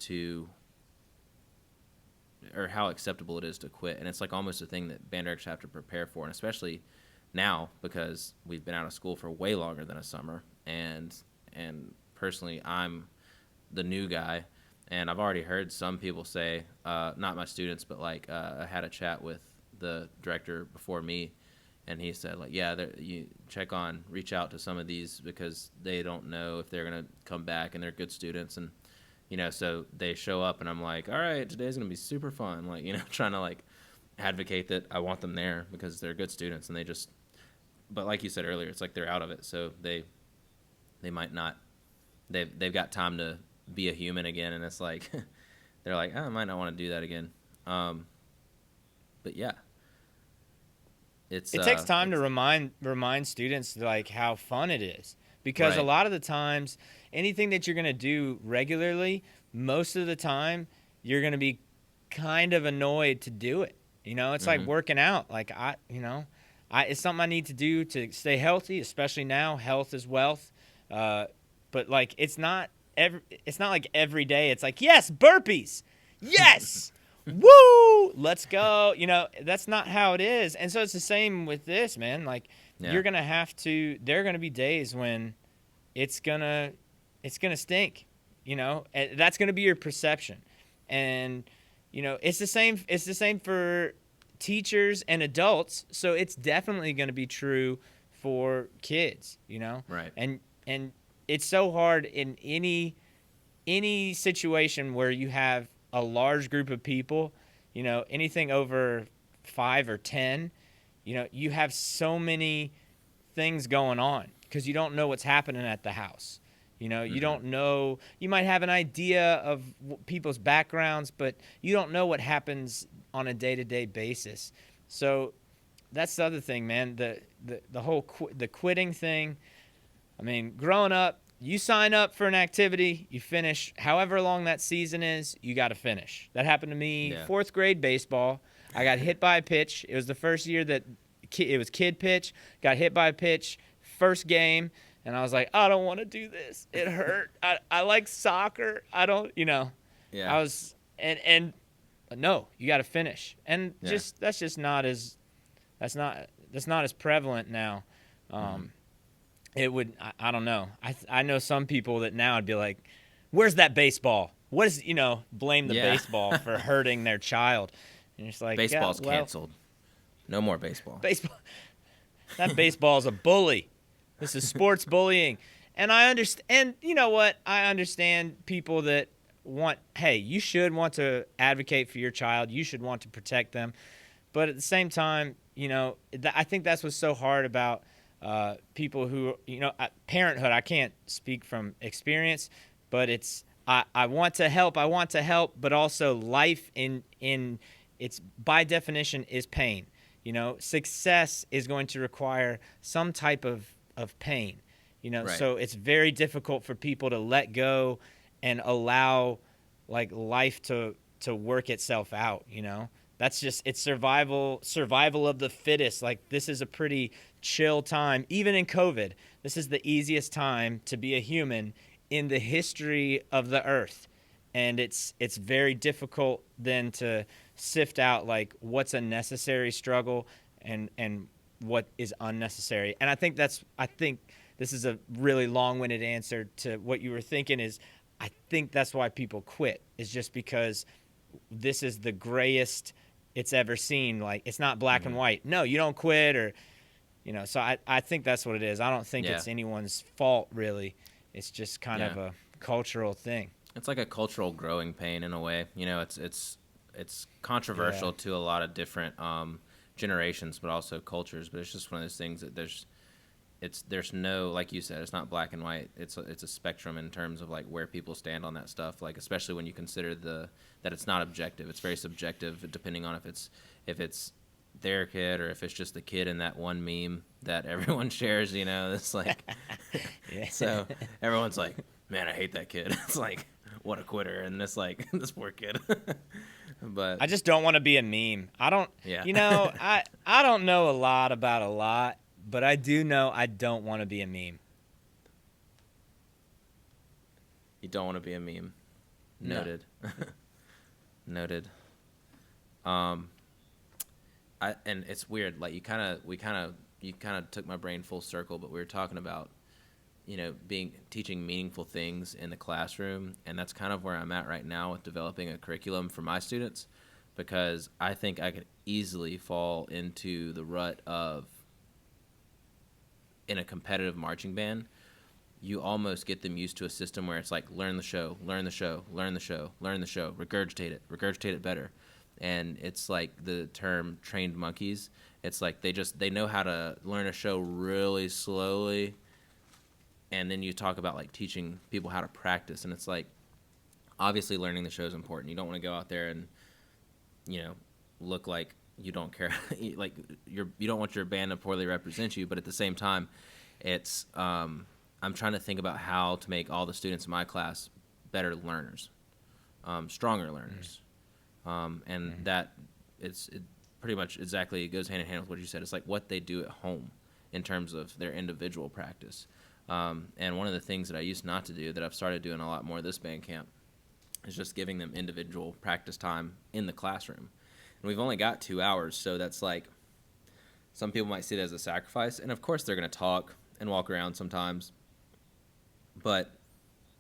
or how acceptable it is to quit. And it's like almost a thing that band directors have to prepare for. And especially now, because we've been out of school for way longer than a summer. And personally, I'm the new guy, and I've already heard some people say, not my students, but like I had a chat with the director before me, and he said like, yeah, you reach out to some of these because they don't know if they're gonna come back, and they're good students, and you know, so they show up, and I'm like, all right, today's gonna be super fun, like, you know, trying to like advocate that I want them there because they're good students, and but like you said earlier, it's like they're out of it, so they might not, they've got time to be a human again, and it's like they're like, oh, I might not want to do that again. But yeah, it takes time to remind students like how fun it is, because a lot of the times anything that you're going to do regularly, most of the time you're going to be kind of annoyed to do it. You know, it's like working out. Like it's something I need to do to stay healthy, especially now. Health is wealth. But like it's not like every day. It's like, yes, burpees. Yes. woo, let's go. That's not how it is. And so it's the same with this, man. Like, you're going to have to, there are going to be days when it's going to stink, and that's going to be your perception. And, it's the same for teachers and adults. So it's definitely going to be true for kids, Right. And it's so hard in any situation where you have a large group of people, anything over 5 or 10, you have so many things going on because you don't know what's happening at the house. You don't know, you might have an idea of people's backgrounds, but you don't know what happens on a day-to-day basis. So that's the other thing, man, the whole the quitting thing. I mean, growing up, you sign up for an activity, you finish however long that season is, you got to finish. That happened to me, 4th grade baseball. I got hit by a pitch. It was the first year that it was kid pitch. Got hit by a pitch, first game, and I was like, I don't want to do this. It hurt. I like soccer. I don't, Yeah. I was, and no, you got to finish. And that's not as prevalent now. It would, I don't know. I know some people that now would be like, where's that baseball? What is, blame the baseball for hurting their child. And it's like, baseball's canceled. No more baseball. Baseball. That baseball's a bully. This is sports bullying. And I understand, and you know what? I understand people that you should want to advocate for your child. You should want to protect them. But at the same time, I think that's what's so hard about people who, parenthood. I can't speak from experience, but it's, I want to help, but also life in it's by definition is pain. Success is going to require some type of pain, Right. So it's very difficult for people to let go and allow like life to work itself out, That's just, it's survival of the fittest. Like, this is a pretty chill time. Even in COVID, this is the easiest time to be a human in the history of the earth. And it's very difficult then to sift out like what's a necessary struggle and what is unnecessary. And I think this is a really long-winded answer to what you were thinking is, I think that's why people quit, is just because this is the grayest it's ever seen. Like, it's not black and white. No, you don't quit, or, so I think that's what it is. I don't think it's anyone's fault, really. It's just kind of a cultural thing. It's like a cultural growing pain in a way. It's controversial to a lot of different generations, but also cultures. But it's just one of those things that there's no, like you said, it's not black and white. It's a spectrum in terms of like where people stand on that stuff. Like, especially when you consider that it's not objective. It's very subjective depending on if it's their kid or if it's just the kid in that one meme that everyone shares. It's like, so everyone's like, man, I hate that kid. It's like, what a quitter, and this like this poor kid. But I just don't want to be a meme. I don't. I don't know a lot about a lot. But I do know I don't want to be a meme. You don't want to be a meme. Noted. No. Noted. And it's weird. Like, you kind of took my brain full circle, but we were talking about, teaching meaningful things in the classroom, and that's kind of where I'm at right now with developing a curriculum for my students, because I think I could easily fall into the rut of, in a competitive marching band, you almost get them used to a system where it's like, learn the show, regurgitate it better. And it's like the term trained monkeys. It's like they know how to learn a show really slowly. And then you talk about like teaching people how to practice. And it's like, obviously learning the show is important. You don't want to go out there and, look like you don't care, like you don't want your band to poorly represent you, but at the same time, it's I'm trying to think about how to make all the students in my class better learners, stronger learners, that it pretty much exactly goes hand in hand with what you said. It's like what they do at home in terms of their individual practice, and one of the things that I used not to do that I've started doing a lot more this band camp is just giving them individual practice time in the classroom. And we've only got 2 hours, so that's like, some people might see it as a sacrifice. And of course they're going to talk and walk around sometimes, but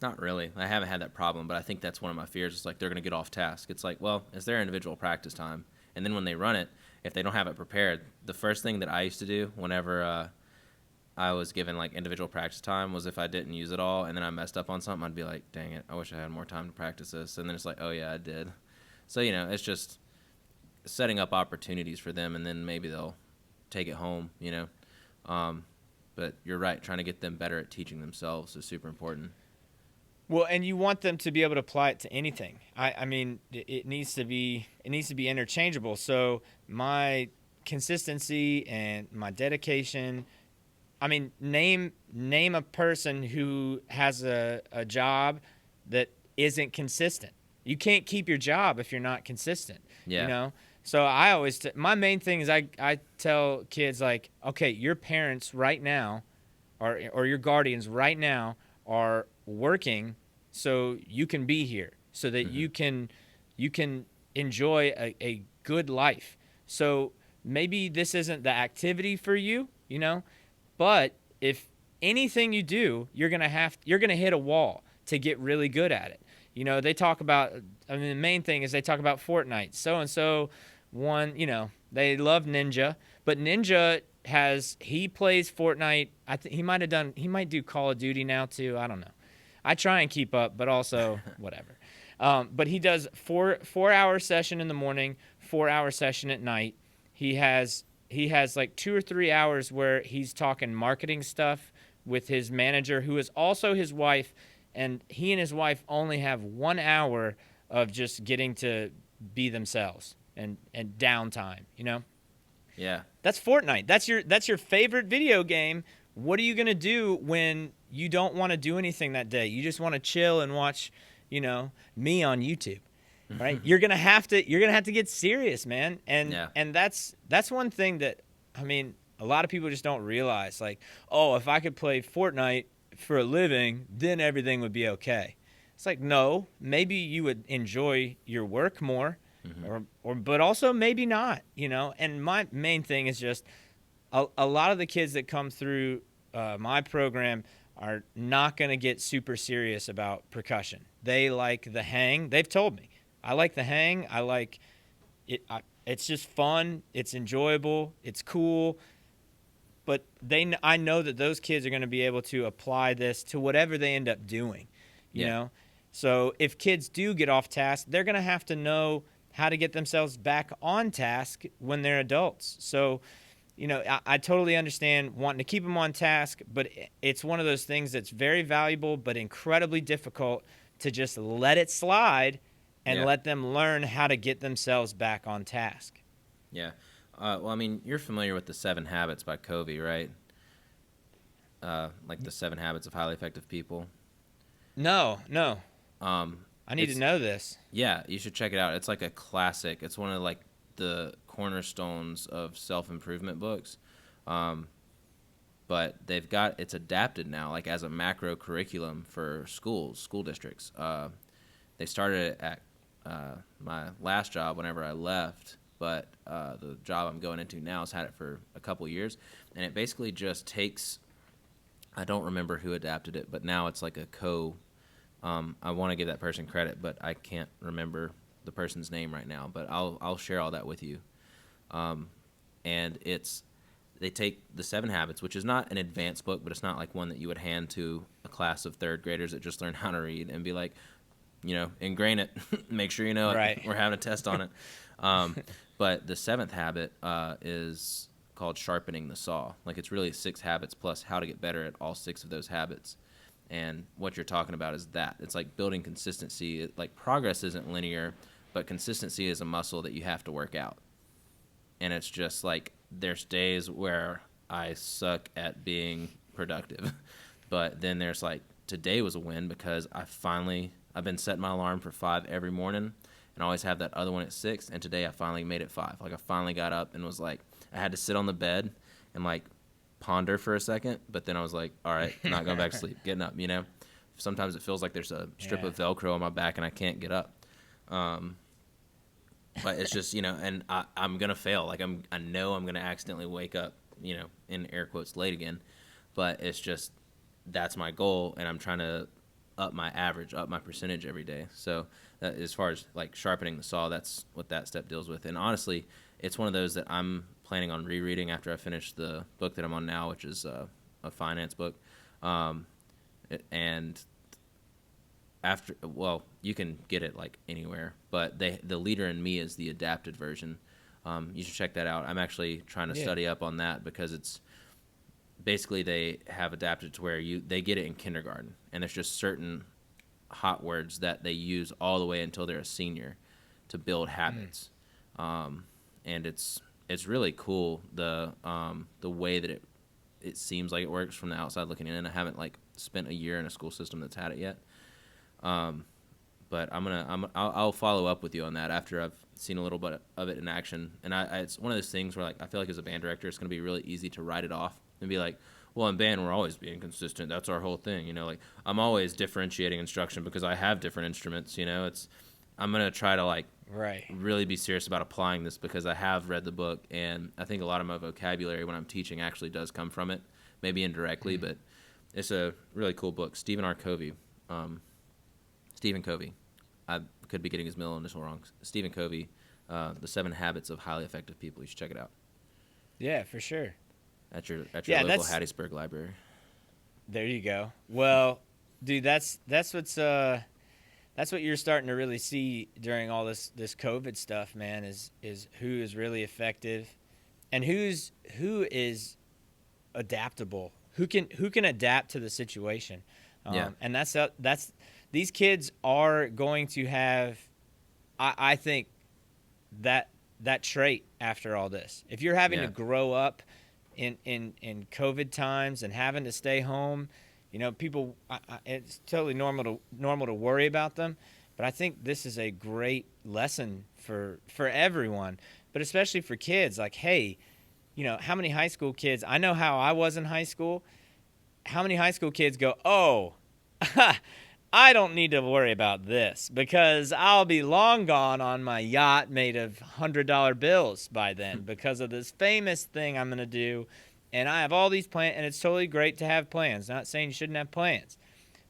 not really. I haven't had that problem, but I think that's one of my fears. It's like they're going to get off task. It's like, well, it's their individual practice time. And then when they run it, if they don't have it prepared, the first thing that I used to do whenever I was given like individual practice time was if I didn't use it all and then I messed up on something, I'd be like, dang it, I wish I had more time to practice this. And then it's like, oh yeah, I did. So, it's just setting up opportunities for them, and then maybe they'll take it home, But you're right, trying to get them better at teaching themselves is super important. Well, and you want them to be able to apply it to anything. I mean, it needs to be interchangeable. So my consistency and my dedication. I mean, name a person who has a job that isn't consistent. You can't keep your job if you're not consistent. Yeah. So I always my main thing is I tell kids, like, okay, your parents right now, or your guardians right now are working so you can be here, so that you can enjoy a good life. So maybe this isn't the activity for you, but if anything you do, you're gonna hit a wall to get really good at it. They talk about, the main thing is they talk about Fortnite. So and so one, they love Ninja, but Ninja he plays Fortnite. I think he might do Call of Duty now too. I don't know. I try and keep up, but also whatever. But he does 4-hour session in the morning, 4-hour session at night. He has like 2 or 3 hours where he's talking marketing stuff with his manager, who is also his wife, and he and his wife only have 1 hour of just getting to be themselves and downtime, Yeah. That's Fortnite. That's your favorite video game. What are you going to do when you don't want to do anything that day? You just want to chill and watch, me on YouTube. Right? You're going to have to get serious, man. And that's one thing that, a lot of people just don't realize, like, oh, if I could play Fortnite for a living, then everything would be okay. It's like, no, maybe you would enjoy your work more, but also maybe not, And my main thing is just a lot of the kids that come through my program are not going to get super serious about percussion. They like the hang. They've told me, I like the hang. I like it. It's just fun. It's enjoyable. It's cool. But I know that those kids are going to be able to apply this to whatever they end up doing, you know? So if kids do get off task, they're going to have to know how to get themselves back on task when they're adults. So, I totally understand wanting to keep them on task, but it's one of those things that's very valuable but incredibly difficult to just let it slide and let them learn how to get themselves back on task. Yeah. You're familiar with the 7 Habits by Covey, right? Like the 7 Habits of Highly Effective People. No. I need to know this. Yeah, you should check it out. It's like a classic. It's one of like the cornerstones of self-improvement books. But it's adapted now, like as a macro curriculum for school districts. They started it at my last job whenever I left, but the job I'm going into now has had it for a couple years, and it basically just takes, I don't remember who adapted it, but now it's like a I want to give that person credit, but I can't remember the person's name right now, but I'll share all that with you. And they take the 7 Habits, which is not an advanced book, but it's not like one that you would hand to a class of 3rd graders that just learn how to read and be like, ingrain it, make sure you know it. Right. We're having a test on it. But the 7th habit is called sharpening the saw. Like, it's really 6 habits plus how to get better at all 6 of those habits. And what you're talking about is that. It's like building consistency. Like, progress isn't linear, but consistency is a muscle that you have to work out. And it's just like there's days where I suck at being productive. But then there's like, today was a win because I've been setting my alarm for 5 every morning, and I always have that other one at 6, and today I finally made it 5. Like, I finally got up and was like, I had to sit on the bed and like ponder for a second, but then I was like, all right, not going back to sleep, getting up, sometimes it feels like there's a strip of Velcro on my back and I can't get up. But it's just, and I'm going to fail. Like I know I'm going to accidentally wake up, in air quotes late again, but it's just, that's my goal. And I'm trying to up my average, up my percentage every day. So that, as far as like sharpening the saw, that's what that step deals with. And honestly, it's one of those that I'm planning on rereading after I finish the book that I'm on now, which is a finance book. And after, well, you can get it like anywhere, but the Leader in Me is the adapted version. You should check that out. I'm actually trying to study up on that because it's basically they have adapted to where they get it in kindergarten, and there's just certain hot words that they use all the way until they're a senior to build habits. And it's really cool the way that it seems like it works from the outside looking in. I haven't like spent a year in a school system that's had it yet. But I'll follow up with you on that after I've seen a little bit of it in action. And it's one of those things where like I feel like as a band director, it's going to be really easy to write it off and be like, well, in band we're always being consistent. That's our whole thing, like I'm always differentiating instruction because I have different instruments. I'm going to try to like really be serious about applying this because I have read the book, and I think a lot of my vocabulary when I'm teaching actually does come from it, maybe indirectly, but it's a really cool book. Stephen Covey. I could be getting his middle initial wrong. Stephen Covey, The 7 Habits of Highly Effective People. You should check it out. Yeah, for sure. At your local Hattiesburg library. There you go. Well, dude, that's what you're starting to really see during all this COVID stuff, man, is who is really effective and who is adaptable, who can adapt to the situation. And that's these kids are going to have, I think, that trait after all this. If you're having to grow up in COVID times and having to stay home, people, it's totally normal to worry about them. But I think this is a great lesson for everyone, but especially for kids. Like, hey, how many high school kids? I know how I was in high school. How many high school kids go, oh, I don't need to worry about this because I'll be long gone on my yacht made of $100 bills by then because of this famous thing I'm going to do. And I have all these plans, and it's totally great to have plans. Not saying you shouldn't have plans,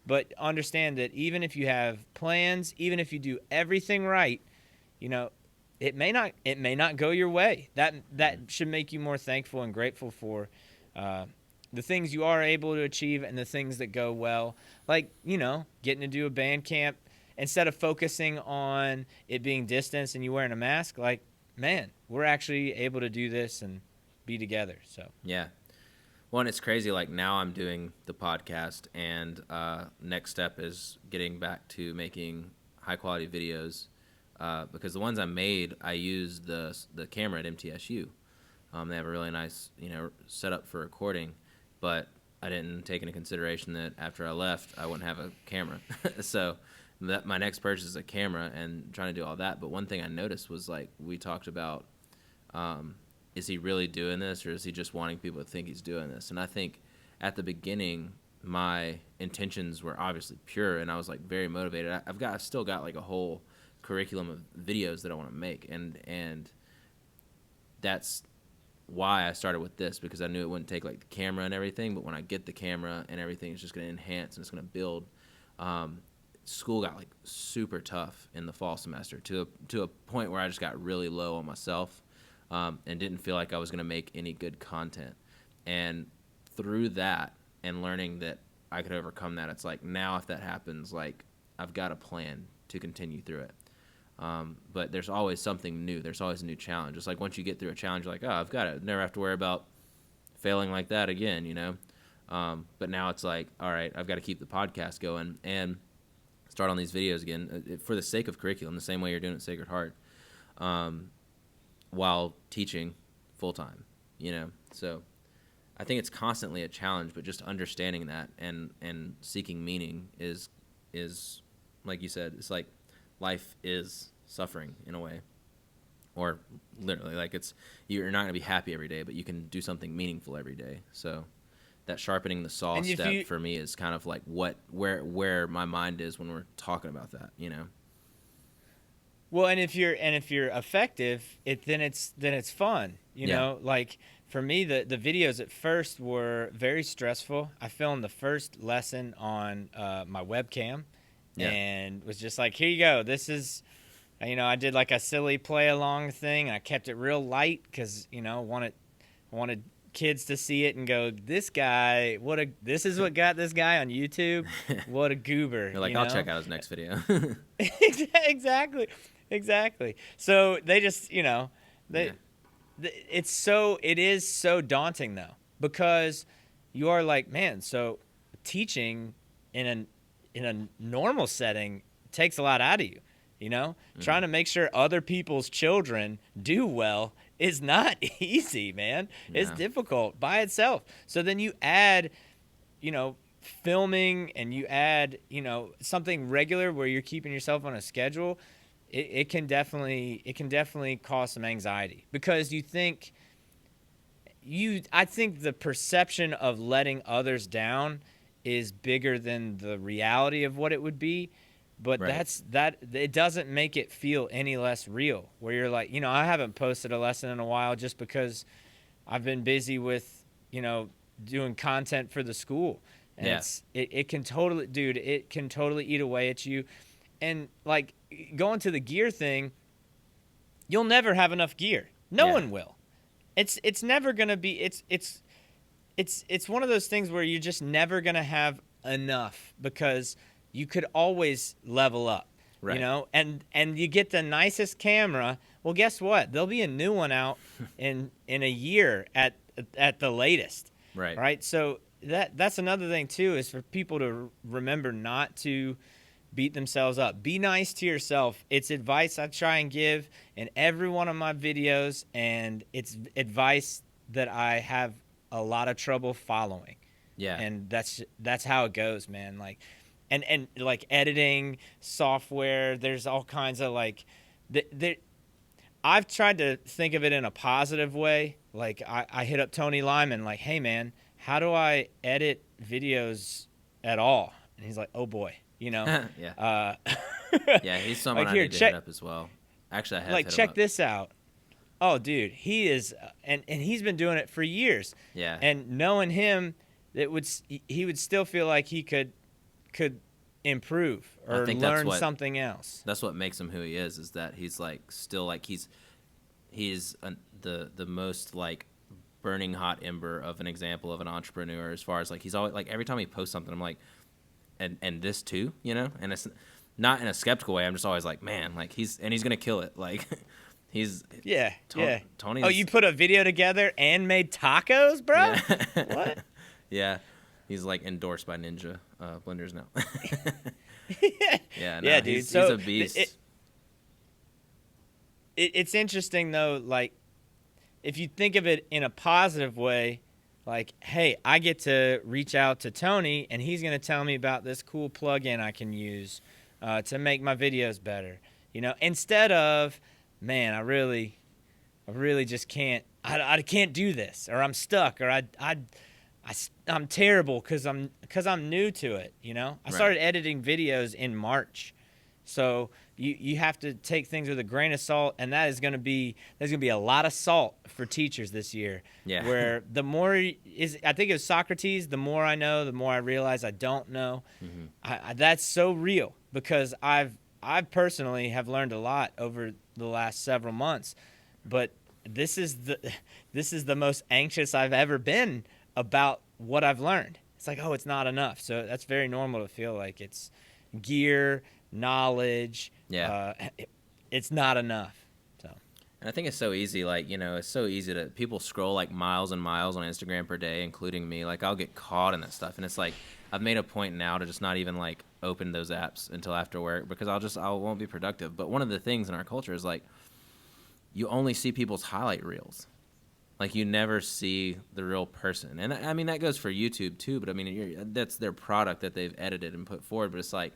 but understand that even if you have plans, even if you do everything right, it may not go your way. That should make you more thankful and grateful for the things you are able to achieve and the things that go well, like, getting to do a band camp instead of focusing on it being distance and you wearing a mask. Like, man, we're actually able to do this and be together. So yeah. Well, and it's crazy. Like now I'm doing the podcast, and next step is getting back to making high quality videos because the ones I made, I used the camera at MTSU. They have a really nice setup for recording. But I didn't take into consideration that after I left, I wouldn't have a camera. So my next purchase is a camera and trying to do all that. But one thing I noticed was, like, we talked about, is he really doing this, or is he just wanting people to think he's doing this? And I think at the beginning, my intentions were obviously pure, and I was, like, very motivated. I've still got, like, a whole curriculum of videos that I want to make. And that's why I started with this, because I knew it wouldn't take like the camera and everything, but when I get the camera and everything, it's just going to enhance and it's going to build. School got like super tough in the fall semester to a point where I just got really low on myself and didn't feel like I was going to make any good content. And through that and learning that I could overcome that, it's like now if that happens, like I've got a plan to continue through it. But there's always something new. There's always a new challenge. It's like once you get through a challenge, you're like, oh, I've got it. Never have to worry about failing like that again, But now it's like, all right, I've got to keep the podcast going and start on these videos again for the sake of curriculum, the same way you're doing at Sacred Heart, while teaching full-time, So I think it's constantly a challenge, but just understanding that and seeking meaning is like you said, it's like life is suffering in a way, or literally, like you're not going to be happy every day, but you can do something meaningful every day. So sharpening the saw And if step you- for me is kind of like where my mind is when we're talking about that, you know. Well, and if you're effective, then it's fun. You Yeah. know, like for me, the videos at first were very stressful. I filmed the first lesson on my webcam, Yeah. and was just like, here you go. This is, I did like a silly play along thing, and I kept it real light because wanted kids to see it and go, this guy, this is what got this guy on YouTube. What a goober. You're like, I'll check out his next video. Exactly. So they just, Yeah. it is so daunting though, because you are like, man, so teaching in a normal setting takes a lot out of you, trying to make sure other people's children do well is not easy, man. It's No. difficult by itself. So then you add, filming, and you add, something regular where you're keeping yourself on a schedule. It can definitely cause some anxiety, because I think the perception of letting others down is bigger than the reality of what it would be. But Right. it doesn't make it feel any less real, where you're like, I haven't posted a lesson in a while just because I've been busy with, doing content for the school. And Yeah. it can totally eat away at you. And like going to the gear thing, you'll never have enough gear. No Yeah. one will. It's never going to be, it's one of those things where you're just never going to have enough, because you could always level up, Right. and you get the nicest camera. Well, guess what? There'll be a new one out in a year at the latest. Right. Right. So that's another thing too, is for people to remember not to beat themselves up. Be nice to yourself. It's advice I try and give in every one of my videos, and it's advice that I have a lot of trouble following. Yeah. And that's how it goes, man. Like, and like editing software, there's all kinds of like, I've tried to think of it in a positive way. Like I hit up Tony Lyman, like, hey man, how do I edit videos at all? And he's like, oh boy, Yeah. Yeah, he's someone like, I here, need to check- hit up as well. Actually, I have like, hit him check up. this out. Oh, dude, he is, and he's been doing it for years. Yeah. And knowing him, he would still feel like he could improve I or think that's learn what- something else. That's what makes him who he is that he's like still like he's the most like burning hot ember of an example of an entrepreneur, as far as like he's always like, every time he posts something I'm like, and this too, and it's not in a skeptical way. I'm just always like, man, like he's gonna kill it. Like he's Yeah, yeah. Tony's, Oh, you put a video together and made tacos, bro? Yeah. What? Yeah, he's like endorsed by Ninja blenders now. Yeah, no, Yeah, dude. he's So a beast. It's interesting though, like if you think of it in a positive way, like, hey, I get to reach out to Tony and he's going to tell me about this cool plugin I can use to make my videos better. Instead of, man, I really just can't, I can't do this, or I'm stuck, or I'm terrible because I'm new to it. I started editing videos in March. So you have to take things with a grain of salt, and there's going to be a lot of salt for teachers this year. Yeah. Where the more I think it was Socrates, the more I know, the more I realize I don't know. Mm-hmm. That's so real, because I personally have learned a lot over the last several months, but this is the most anxious I've ever been about what I've learned. It's like, oh, it's not enough. So that's very normal to feel like it's gear, knowledge. Yeah. It's not enough. So. And I think it's so easy, like, it's so easy to, people scroll like miles and miles on Instagram per day, including me. Like, I'll get caught in that stuff. And it's like, I've made a point now to just not even like open those apps until after work, because I won't be productive. But one of the things in our culture is like, you only see people's highlight reels. Like, you never see the real person. And I mean, that goes for YouTube too, but I mean, that's their product that they've edited and put forward. But it's like,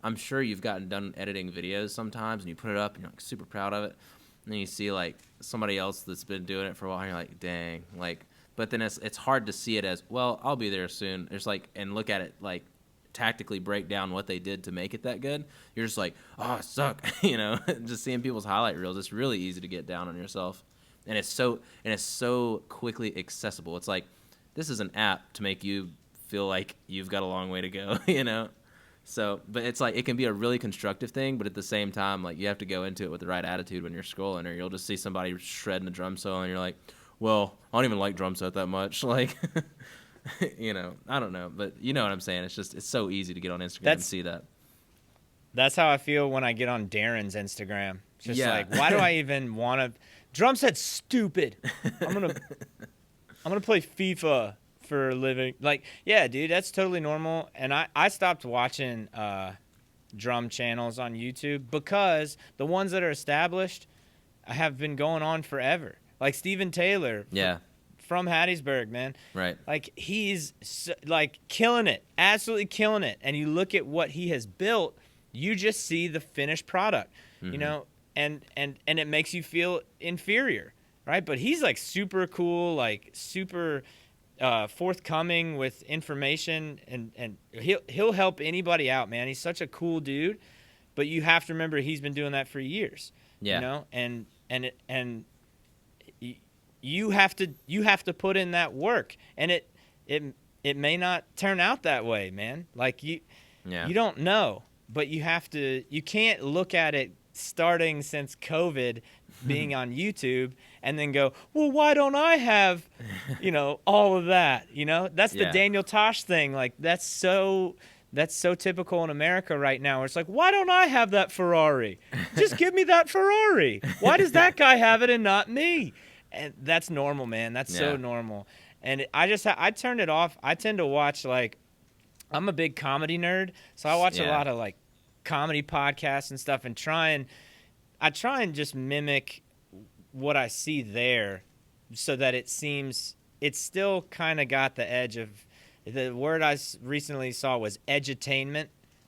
I'm sure you've gotten done editing videos sometimes and you put it up and you're like super proud of it. And then you see like somebody else that's been doing it for a while and you're like, dang, like but then it's hard to see it as, well, I'll be there soon. There's like, and look at it like tactically break down what they did to make it that good. You're just like, oh, I suck. Just seeing people's highlight reels, it's really easy to get down on yourself. And it's so quickly accessible. It's like, this is an app to make you feel like you've got a long way to go, So, but it's like, it can be a really constructive thing, but at the same time, like, you have to go into it with the right attitude when you're scrolling, or you'll just see somebody shredding a drum solo and you're like, well, I don't even like drum set that much. Like, I don't know, but you know what I'm saying? It's so easy to get on Instagram and see that. That's how I feel when I get on Darren's Instagram. It's just Yeah. like, why do I even want to? Drum set's stupid. I'm gonna play FIFA for a living. Like, yeah, dude, that's totally normal. And I stopped watching drum channels on YouTube because the ones that are established have been going on forever. Like Steven Taylor. Yeah. From Hattiesburg, man. Right. Like, he's like killing it, absolutely killing it. And you look at what he has built, you just see the finished product, and it makes you feel inferior, right? But he's like super cool, like super forthcoming with information, and he'll help anybody out, man. He's such a cool dude, but you have to remember he's been doing that for years, and you have to put in that work, and it may not turn out that way, man. Like, you don't know, but you can't look at it starting since COVID being on YouTube and then go, well, why don't I have, all of that, that's the Daniel Tosh thing. Like, that's so typical in America right now, where it's like, why don't I have that Ferrari? Just give me that Ferrari. Why does that guy have it and not me? And that's normal, man. That's so normal. And I turned it off. I tend to watch, like, I'm a big comedy nerd, so I watch a lot of, like, comedy podcasts and stuff, and I try and just mimic what I see there, so that it seems it's still kind of got the edge of, the word I recently saw was edutainment,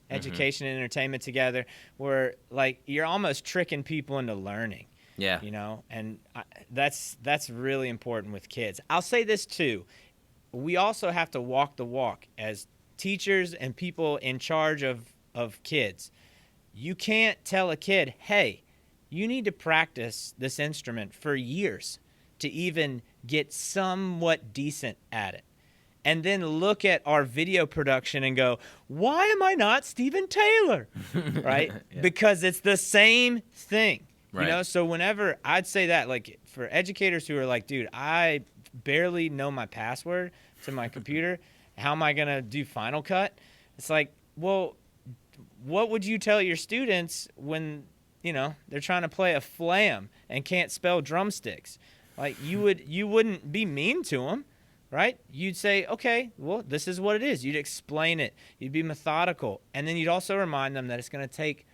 education and entertainment together, where, like, you're almost tricking people into learning. Yeah. And that's really important with kids. I'll say this too. We also have to walk the walk as teachers and people in charge of kids. You can't tell a kid, hey, you need to practice this instrument for years to even get somewhat decent at it. And then look at our video production and go, why am I not Steven Taylor? Right? Because it's the same thing. Right. So whenever I'd say that, like, for educators who are like, dude, I barely know my password to my computer, how am I going to do Final Cut? It's like, well, what would you tell your students when, they're trying to play a flam and can't spell drumsticks? Like, you wouldn't be mean to them, right? You'd say, okay, well, this is what it is. You'd explain it. You'd be methodical. And then you'd also remind them that it's going to take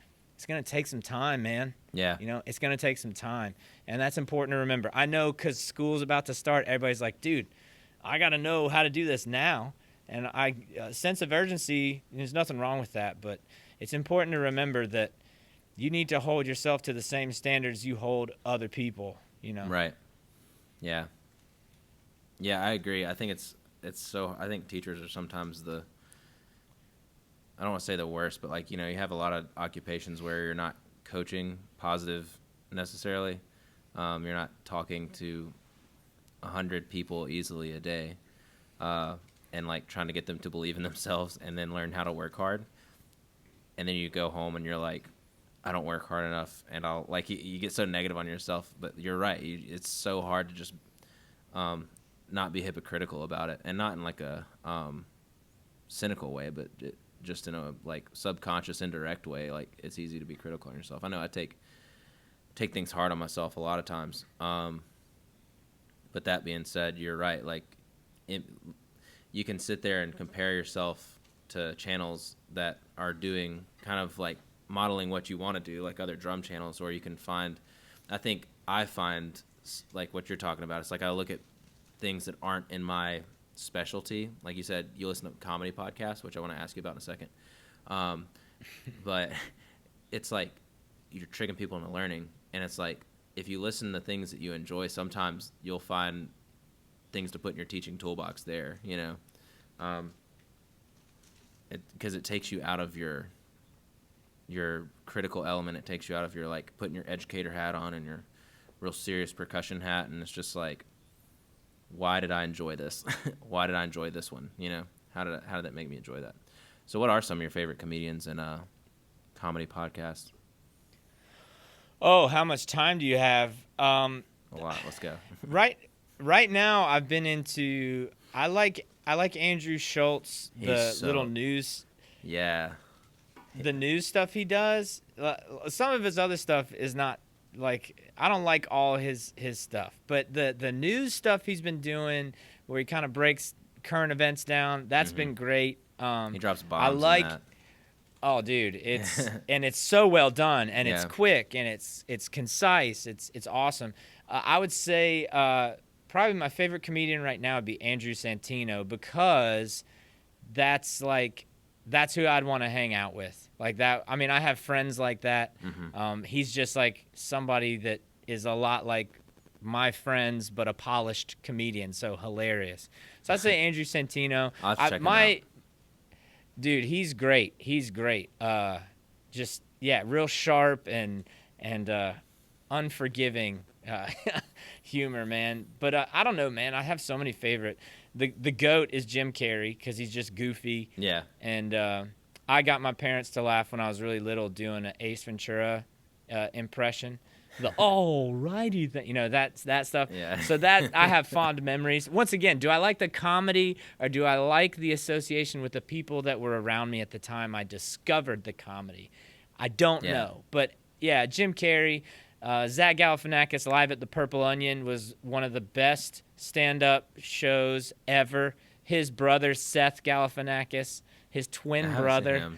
some time, man. Yeah. It's going to take some time. And that's important to remember. I know, because school's about to start, everybody's like, dude, I got to know how to do this now. And sense of urgency, there's nothing wrong with that, but it's important to remember that you need to hold yourself to the same standards you hold other people, Right. Yeah. Yeah, I agree. I think I think teachers are sometimes I don't want to say the worst, but, like, you have a lot of occupations where you're not coaching positive necessarily. You're not talking to 100 people easily a day, and, like, trying to get them to believe in themselves and then learn how to work hard. And then you go home and you're like, I don't work hard enough, and I'll, like, you get so negative on yourself. But you're right. It's so hard to just not be hypocritical about it, and not in, like, a cynical way, but just in a, like, subconscious, indirect way. Like, it's easy to be critical on yourself. I know I take things hard on myself a lot of times. But that being said, you're right. Like, you can sit there and compare yourself to channels that are doing kind of, like, modeling what you want to do, like other drum channels, or you can find, I find, like, what you're talking about. It's like, I look at things that aren't in my specialty. Like you said, you listen to comedy podcasts, which I want to ask you about in a second. But it's like, you're tricking people into learning. And it's like, if you listen to things that you enjoy, sometimes you'll find things to put in your teaching toolbox there, you know, because it takes you out of your critical element. It takes you out of your like putting your educator hat on and your real serious percussion hat, and it's just like, why did I enjoy this? Why did I enjoy this one? You know, how did that make me enjoy that? So what are some of your favorite comedians and comedy podcasts? Oh, how much time do you have? A lot. Let's go. Right now, I've been into. I like Andrew Schultz, the little news. Yeah. The news stuff he does. Some of his other stuff is not like, I don't like all his stuff, but the news stuff he's been doing, where he kind of breaks current events down, that's been great. He drops bombs. I like. In that. Oh, dude, it's and it's so well done, and it's Yeah. quick, and it's concise. It's awesome. I would say probably my favorite comedian right now would be Andrew Santino, because that's who I'd want to hang out with. Like that. I mean, I have friends like that. He's just like somebody that is a lot like my friends, but a polished comedian, so hilarious. So I'd say Andrew Santino. I'll have to check him out. Dude, he's great. He's great. Just real sharp and unforgiving humor, man. But I don't know, man. I have so many favorite. The GOAT is Jim Carrey, because he's just goofy. Yeah. And I got my parents to laugh when I was really little doing an Ace Ventura impression. The alrighty thing, you know, that stuff. Yeah. So that I have fond memories. Once again, do I like the comedy, or do I like the association with the people that were around me at the time I discovered the comedy? I don't know. But yeah, Jim Carrey, Zach Galifianakis live at the Purple Onion was one of the best stand-up shows ever. His brother Seth Galifianakis, his twin brother.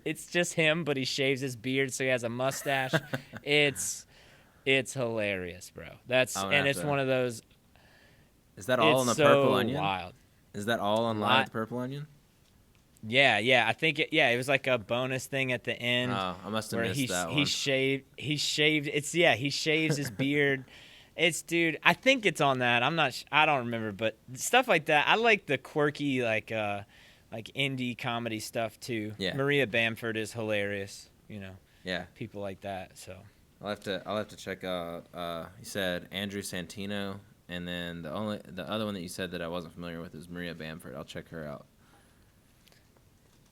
It's just him, but he shaves his beard, so he has a mustache. It's hilarious, bro. One of those. Is that all on the Purple Onion? Wild. Is that all on live at the Purple Onion? Yeah. I think it was like a bonus thing at the end. Oh, I must have missed that one. He shaved. He shaves his beard. Dude, I think it's on that. I don't remember, but stuff like that. I like the quirky like indie comedy stuff too. Yeah. Maria Bamford is hilarious, you know. Yeah. People like that. So I'll have to check out. You said Andrew Santino, and then the other one that you said that I wasn't familiar with is Maria Bamford. I'll check her out.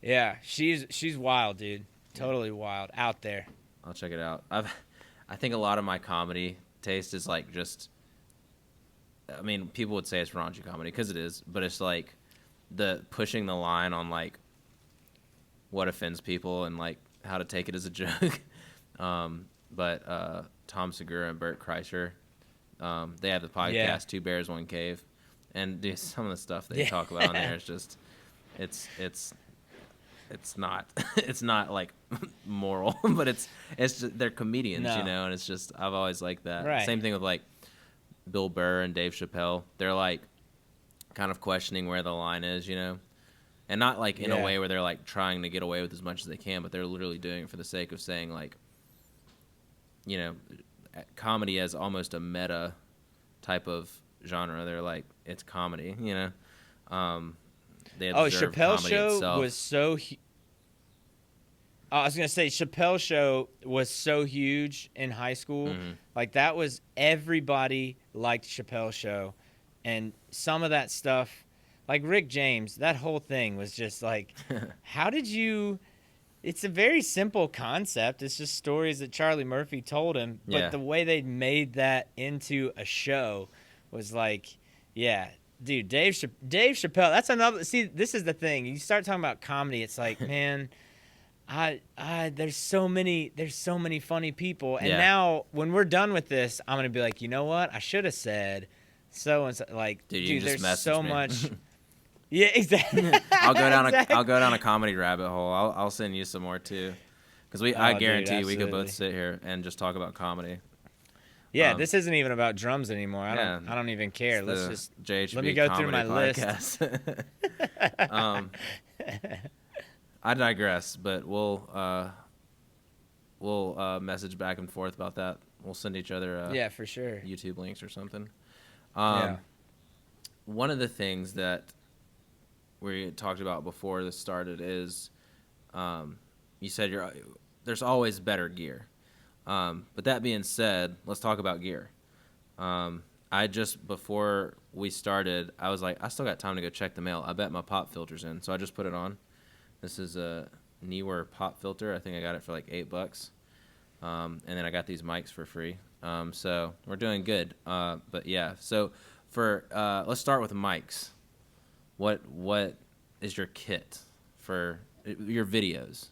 yeah, she's wild, dude. Totally wild out there. I'll check it out. I think a lot of my comedy taste is like just. I mean, people would say it's raunchy comedy, because it is, but it's like the pushing the line on like what offends people and like how to take it as a joke. But Tom Segura and Bert Kreischer, they have the podcast Two Bears One Cave, and dude, some of the stuff they talk about on there is just it's not it's not like moral, but it's just, they're comedians, you know, and it's just, I've always liked that. Right. Same thing with like Bill Burr and Dave Chappelle. They're like kind of questioning where the line is, you know, and not like in a way where they're like trying to get away with as much as they can, but they're literally doing it for the sake of saying, like, you know, comedy as almost a meta type of genre. They're like, it's comedy, you know. They observe Chappelle's comedy show itself. was so I was gonna say Chappelle's show was so huge in high school. Like that was, everybody liked Chappelle's show. And some of that stuff, like Rick James, that whole thing was just like, how did you? It's a very simple concept. It's just stories that Charlie Murphy told him. But the way they made that into a show was like, dude, Dave Chappelle. That's another. See, this is the thing. You start talking about comedy, it's like, man, there's so many funny people. And now when we're done with this, I'm gonna be like, you know what? I should have said. So and so, like, dude, there's so much. Yeah, exactly. I'll go down a comedy rabbit hole. I'll send you some more too, because I guarantee dude, we could both sit here and just talk about comedy. Yeah, this isn't even about drums anymore. I don't even care. Let's just JHB let me go through my podcast. list. I digress, but we'll message back and forth about that. We'll send each other for sure. YouTube links or something. Yeah. One of the things that we talked about before this started is you said there's always better gear. But that being said, let's talk about gear. Before we started, I was like, I still got time to go check the mail. I bet my pop filter's in. So I just put it on. This is a Neewer pop filter. I think I got it for like $8. And then I got these mics for free. So we're doing good. But yeah, so let's start with mics. What is your kit for your videos?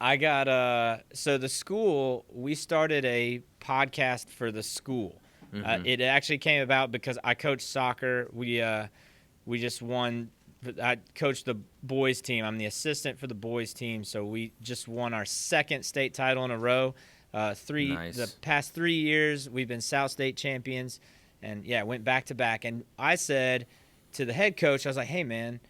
I got so the school, we started a podcast for the school. Mm-hmm. It actually came about because I coach soccer. We just won. I coach the boys team. I'm the assistant for the boys team, so we just won our second state title in a row. Nice. The past 3 years we've been South State champions, and yeah, went back to back. And I said to the head coach, I was like, "Hey man,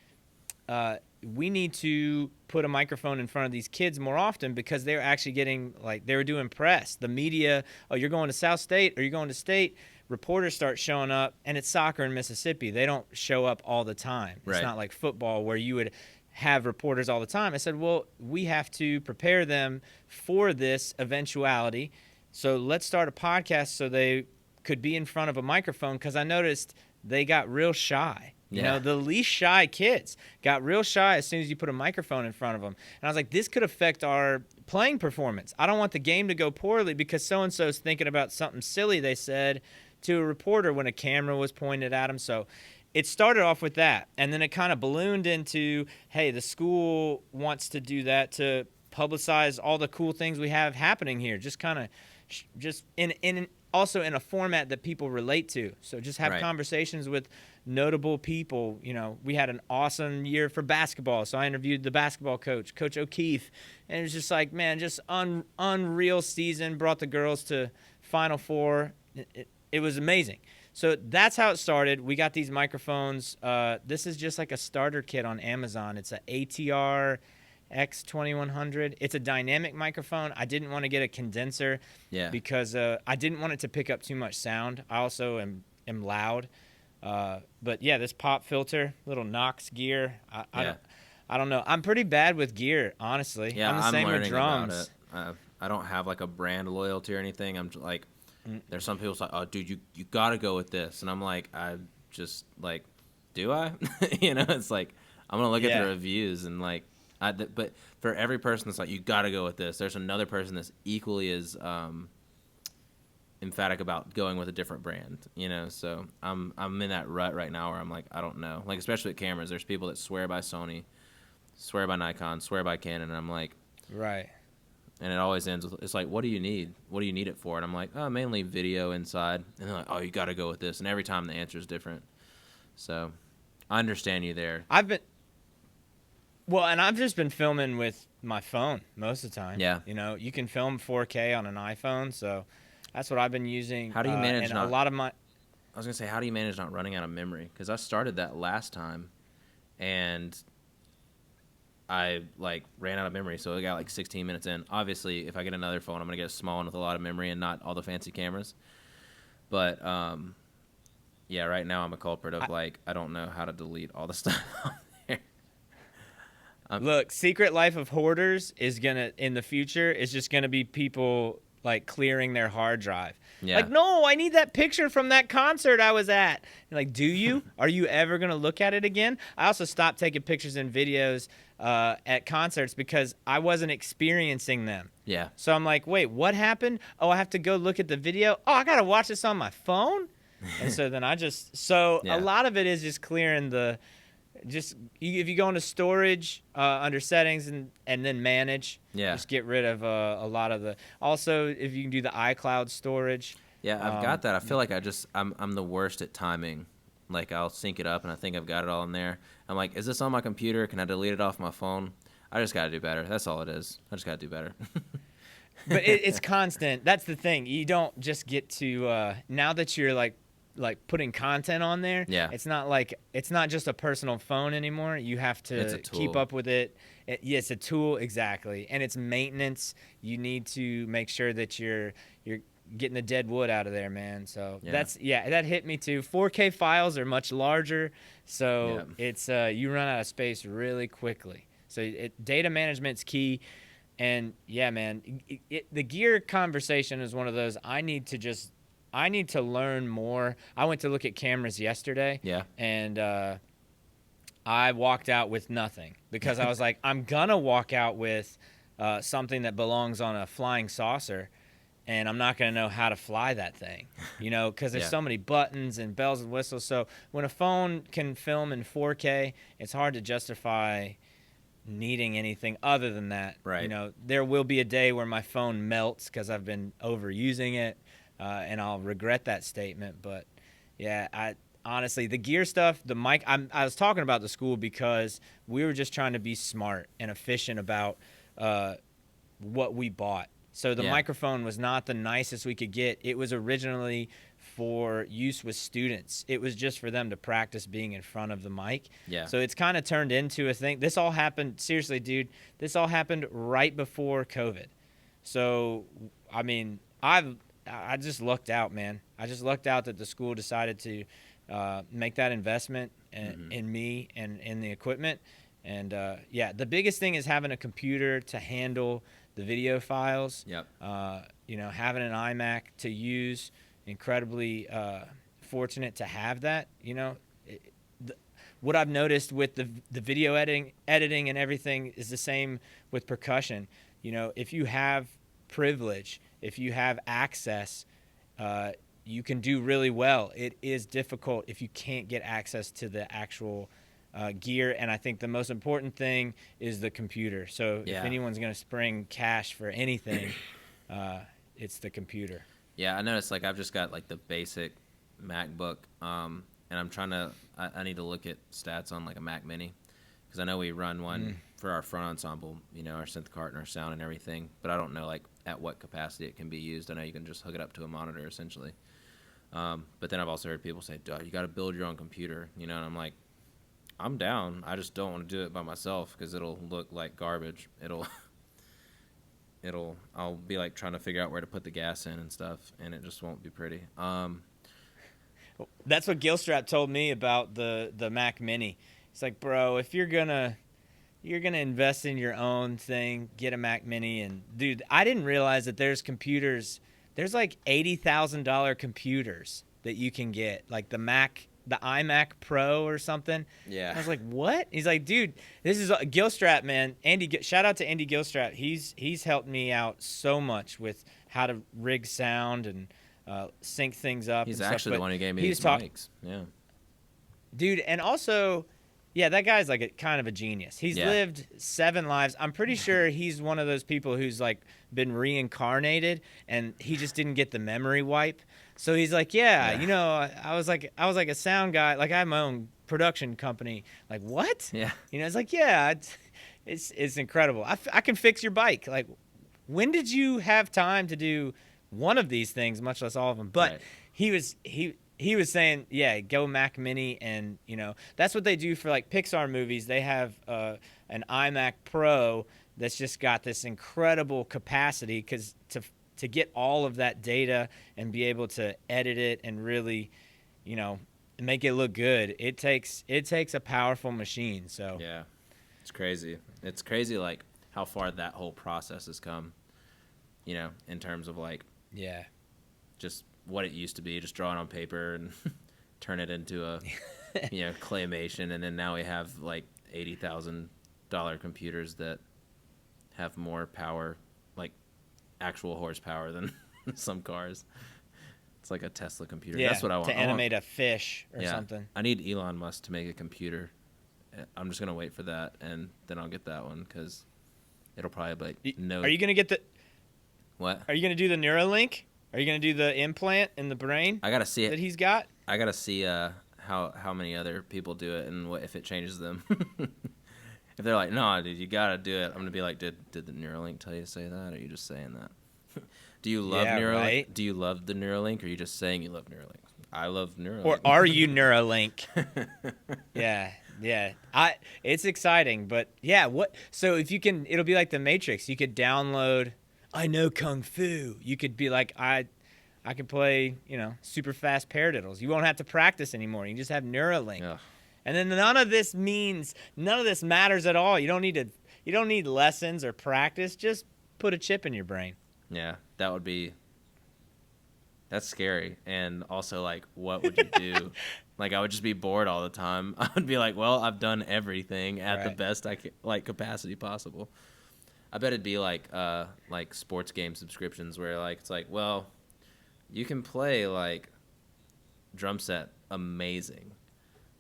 we need to put a microphone in front of these kids more often because they're actually getting, like, they were doing press. The media, oh, you're going to South State or you're going to state, reporters start showing up, and it's soccer in Mississippi. They don't show up all the time. It's right. not like football where you would have reporters all the time. I said, well, we have to prepare them for this eventuality. So let's start a podcast so they could be in front of a microphone, because I noticed they got real shy. You know, the least shy kids got real shy as soon as you put a microphone in front of them. And I was like, this could affect our playing performance. I don't want the game to go poorly because so-and-so is thinking about something silly they said to a reporter when a camera was pointed at them. So it started off with that. And then it kind of ballooned into, hey, the school wants to do that to publicize all the cool things we have happening here. Just kind of also in a format that people relate to. So just have conversations with notable people. You know, we had an awesome year for basketball, so I interviewed the basketball coach, Coach O'Keefe, and it was just like, man, just unreal season. Brought the girls to Final Four. It was amazing. So that's how it started. We got these microphones. This is just like a starter kit on Amazon. It's an ATR X2100. It's a dynamic microphone. I didn't want to get a condenser because I didn't want it to pick up too much sound. I also am loud. But yeah, this pop filter, little Knox gear. I don't know. I'm pretty bad with gear, honestly. Yeah, I'm the same learning with drums. about it. I don't have like a brand loyalty or anything. I'm just like, there's some people like, oh, dude, you got to go with this, and I'm like, I just like, do I? You know, it's like I'm gonna look at the reviews and like, but for every person that's like, you got to go with this, there's another person that's equally as emphatic about going with a different brand, you know. So I'm in that rut right now where I'm like, I don't know, like, especially with cameras, there's people that swear by Sony, swear by Nikon, swear by Canon, and I'm like, right. And it always ends with, it's like, what do you need it for? And I'm like, oh, mainly video inside. And they're like, oh, you got to go with this, and every time the answer is different. So I understand you there. And I've just been filming with my phone most of the time. Yeah. You know, you can film 4K on an iPhone, so that's what I've been using. How do you manage a lot of my... I was going to say, how do you manage not running out of memory? Because I started that last time, and I, like, ran out of memory, so I got, like, 16 minutes in. Obviously, if I get another phone, I'm going to get a small one with a lot of memory and not all the fancy cameras. But, yeah, right now I'm a culprit of, I don't know how to delete all the stuff on there. Look, Secret Life of Hoarders is going to, in the future, is just going to be people, like, clearing their hard drive. Yeah. Like, no, I need that picture from that concert I was at. You're like, do you? Are you ever going to look at it again? I also stopped taking pictures and videos at concerts because I wasn't experiencing them. Yeah. So I'm like, wait, what happened? Oh, I have to go look at the video? Oh, I got to watch this on my phone? And so then a lot of it is just clearing if you go into storage under settings and then manage, just get rid of a lot of the. Also, if you can do the iCloud storage. Yeah, I've got that. I feel like I'm the worst at timing. Like, I'll sync it up and I think I've got it all in there. I'm like, is this on my computer? Can I delete it off my phone? I just got to do better. That's all it is. I just got to do better. But it's constant. That's the thing. You don't just get to now that you're like putting content on there. Yeah. It's not just a personal phone anymore. You have to keep up with it. It's a tool, exactly, and it's maintenance. You need to make sure that you're getting the dead wood out of there, man. So Yeah. that hit me too. 4K files are much larger, so it's you run out of space really quickly. So data management's key. And yeah, man, the gear conversation is one of those. I need to learn more. I went to look at cameras yesterday. Yeah. And I walked out with nothing because I was like, I'm gonna walk out with something that belongs on a flying saucer, and I'm not gonna know how to fly that thing, because there's so many buttons and bells and whistles. So when a phone can film in 4K, it's hard to justify needing anything other than that. Right. There will be a day where my phone melts because I've been overusing it, and I'll regret that statement. But yeah, honestly, the gear stuff, the mic, I was talking about the school because we were just trying to be smart and efficient about what we bought. So the microphone was not the nicest we could get. It was originally for use with students. It was just for them to practice being in front of the mic. Yeah. So it's kind of turned into a thing. This all happened, seriously, dude, this all happened right before COVID. So, I mean, I just lucked out, man. I just lucked out that the school decided to make that investment in me and in the equipment. And the biggest thing is having a computer to handle the video files. Yep. Having an iMac to use. Incredibly fortunate to have that. What I've noticed with the video editing and everything is the same with percussion. If you have privilege, if you have access, you can do really well. It is difficult if you can't get access to the actual gear, and I think the most important thing is the computer. So if anyone's going to spring cash for anything, it's the computer. Yeah, I noticed, I've just got, the basic MacBook, and I'm trying to – I need to look at stats on, a Mac Mini, because I know we run one for our front ensemble, our synth cart and our sound and everything, but I don't know, at what capacity it can be used. I know you can just hook it up to a monitor, essentially. But then I've also heard people say, "Dude, you got to build your own computer," and I'm like, I'm down. I just don't want to do it by myself because it'll look like garbage. I'll be trying to figure out where to put the gas in and stuff, and it just won't be pretty. That's what Gilstrap told me about the Mac Mini. It's like, bro, if you're gonna invest in your own thing, get a Mac Mini. And dude, I didn't realize that there's computers. There's $80,000 computers that you can get, the iMac Pro or something. Yeah. I was like, what? He's like, dude, this is Gilstrap, man. Shout out to Andy Gilstrap. He's helped me out so much with how to rig sound and sync things up. He's and actually stuff. the one who gave me these mics. Yeah. Dude, and also, yeah, that guy's kind of a genius. He's lived 7 lives. I'm pretty sure he's one of those people who's been reincarnated and he just didn't get the memory wipe. So he's like, I was like a sound guy. I have my own production company. What? Yeah. It's it's incredible. I can fix your bike. When did you have time to do one of these things, much less all of them? But he was saying, go Mac Mini, and that's what they do for Pixar movies. They have an iMac Pro that's just got this incredible capacity because to get all of that data and be able to edit it and really, make it look good, it takes a powerful machine. So yeah, it's crazy. It's crazy how far that whole process has come. In terms of just what it used to be, just drawing on paper and turn it into a claymation, and then now we have $80,000 computers that have more power, actual horsepower than some cars. It's like a Tesla computer. Yeah, that's what I want. To animate a fish or something. I need Elon Musk to make a computer. I'm just gonna wait for that, and then I'll get that one because it'll probably no. Are you gonna get the? What? Are you gonna do the Neuralink? Are you gonna do the implant in the brain? I gotta see it that he's got. I gotta see how many other people do it and what if it changes them. If they're like, no, dude, you gotta do it, I'm gonna be like, did the Neuralink tell you to say that, or are you just saying that? Do you love Neuralink? Right? Do you love the Neuralink, or are you just saying you love Neuralink? I love Neuralink. Or are you Neuralink? Yeah. It's exciting, but yeah. So if you can, it'll be like the Matrix. You could download. I know Kung Fu. You could be like, I I can play, super fast paradiddles. You won't have to practice anymore. You can just have Neuralink. Ugh. And then none of this matters at all. You don't need lessons or practice. Just put a chip in your brain. Yeah, that's scary. And also, like, what would you do? Like, I would just be bored all the time. I would be like, well, I've done everything at the best capacity possible. I bet it'd be like sports game subscriptions where, like, it's like, well, you can play, like, drum set amazing,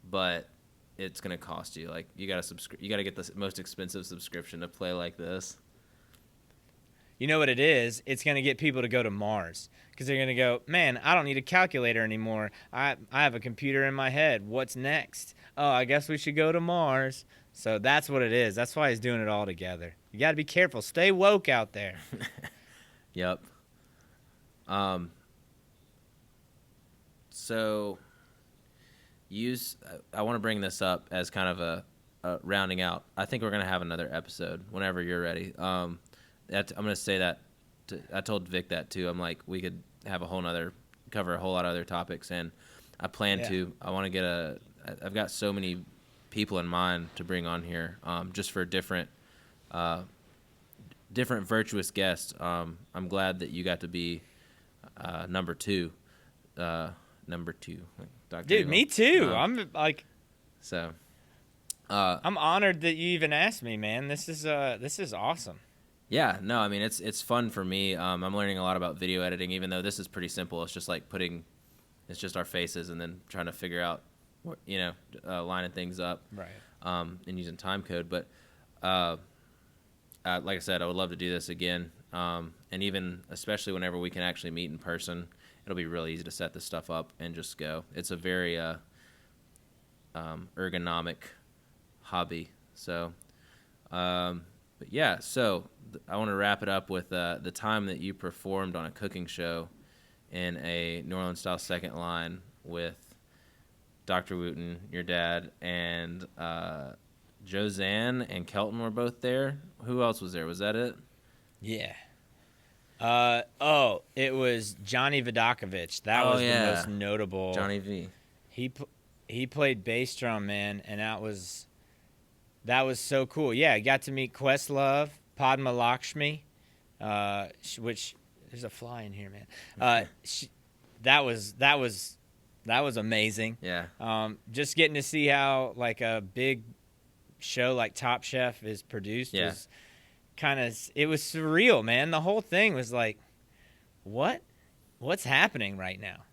but it's going to cost you. Like, you got to get the most expensive subscription to play like this. You know what it is? It's going to get people to go to Mars because they're going to go, man, I don't need a calculator anymore. I have a computer in my head. What's next? Oh, I guess we should go to Mars. So that's what it is. That's why he's doing it all together. You got to be careful. Stay woke out there. Yep. So I want to bring this up as kind of a rounding out. I think we're going to have another episode whenever you're ready. I'm going to say that. I told Vic that too. I'm like, we could have cover a whole lot of other topics, and I plan to. I want to get I've got so many people in mind to bring on here, just for different virtuous guests. I'm glad that you got to be number two. Dr. Dude, Elon. me too. I'm like, so. I'm honored that you even asked me, man. This is awesome. Yeah, no, I mean, it's fun for me. I'm learning a lot about video editing, even though this is pretty simple. It's just like it's just our faces and then trying to figure out, lining things up, right? And using time code. But like I said, I would love to do this again. And even especially whenever we can actually meet in person, it'll be really easy to set this stuff up and just go. It's a very ergonomic hobby. So. But yeah, so I want to wrap it up with the time that you performed on a cooking show in a New Orleans style second line with Dr. Wooton, your dad, and Josanne and Kelton were both there. Who else was there? Was that it? Yeah. It was Johnny Vidakovich. That was the most notable. Johnny V. He played bass drum, man, and that was so cool. Yeah, I got to meet Questlove, Padma Lakshmi, which there's a fly in here, man. That was amazing. Yeah. Just getting to see how like a big show like Top Chef is produced was it was surreal, man. The whole thing was like, what's happening right now?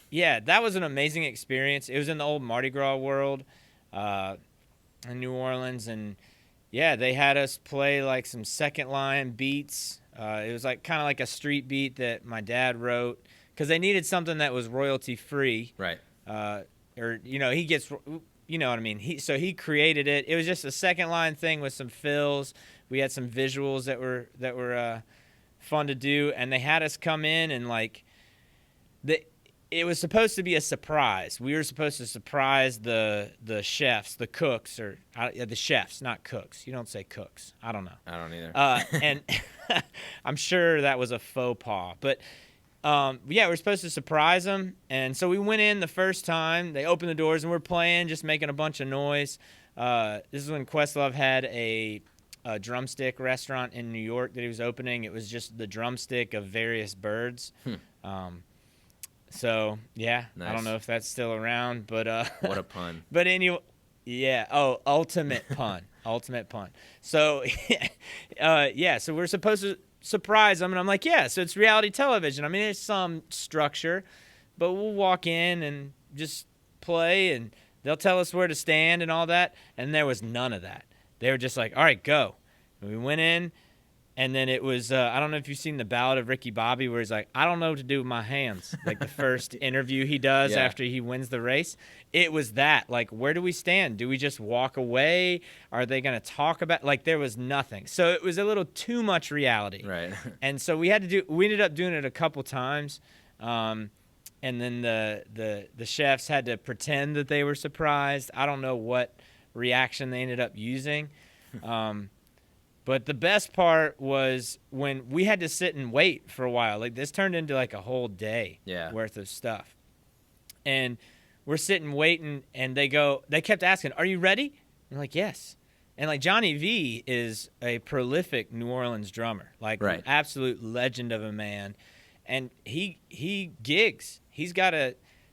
Yeah, that was an amazing experience. It was in the old Mardi Gras world in New Orleans, and yeah, they had us play like some second line beats. It was like kind of like a street beat that my dad wrote because they needed something that was royalty free. Right. He gets, you know what I mean. He created it. It was just a second line thing with some fills. We had some visuals that were fun to do, and they had us come in and like it was supposed to be a surprise. We were supposed to surprise the chefs, the cooks, the chefs, not cooks. You don't say cooks. I don't know. I don't either. And I'm sure that was a faux pas. But, we're supposed to surprise them. And so we went in the first time. They opened the doors, and we're playing, just making a bunch of noise. This is when Questlove had a drumstick restaurant in New York that he was opening. It was just the drumstick of various birds. So, yeah, nice. I don't know if that's still around, but what a pun. But anyway, yeah, ultimate pun. Ultimate pun. So, so we're supposed to surprise them, and I'm like, yeah, so it's reality television. I mean, there's some structure, but we'll walk in and just play, and they'll tell us where to stand and all that, and there was none of that. They were just like, all right, go. And we went in. And then it was, I don't know if you've seen the Ballad of Ricky Bobby where he's like, I don't know what to do with my hands. Like the first interview he does after he wins the race. It was that. Like, where do we stand? Do we just walk away? Are they going to talk about, like there was nothing. So it was a little too much reality. Right. And so we ended up doing it a couple times. And then the chefs had to pretend that they were surprised. I don't know what reaction they ended up using. But the best part was when we had to sit and wait for a while. Like, this turned into like a whole day worth of stuff. And we're sitting waiting, and they kept asking, "Are you ready?" I'm like, "Yes." And like Johnny V is a prolific New Orleans drummer, like an absolute legend of a man. And he gigs.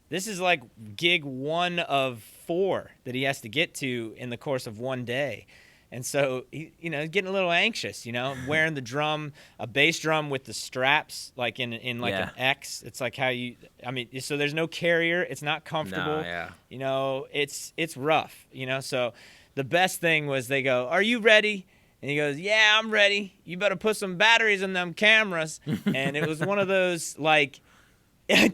This is like gig 1 of 4 that he has to get to in the course of one day. And so he's getting a little anxious, wearing the drum, a bass drum with the straps, like in like an X. It's like so there's no carrier. It's not comfortable. It's rough, So the best thing was they go, "Are you ready?" And he goes, "Yeah, I'm ready. You better put some batteries in them cameras." And it was one of those like,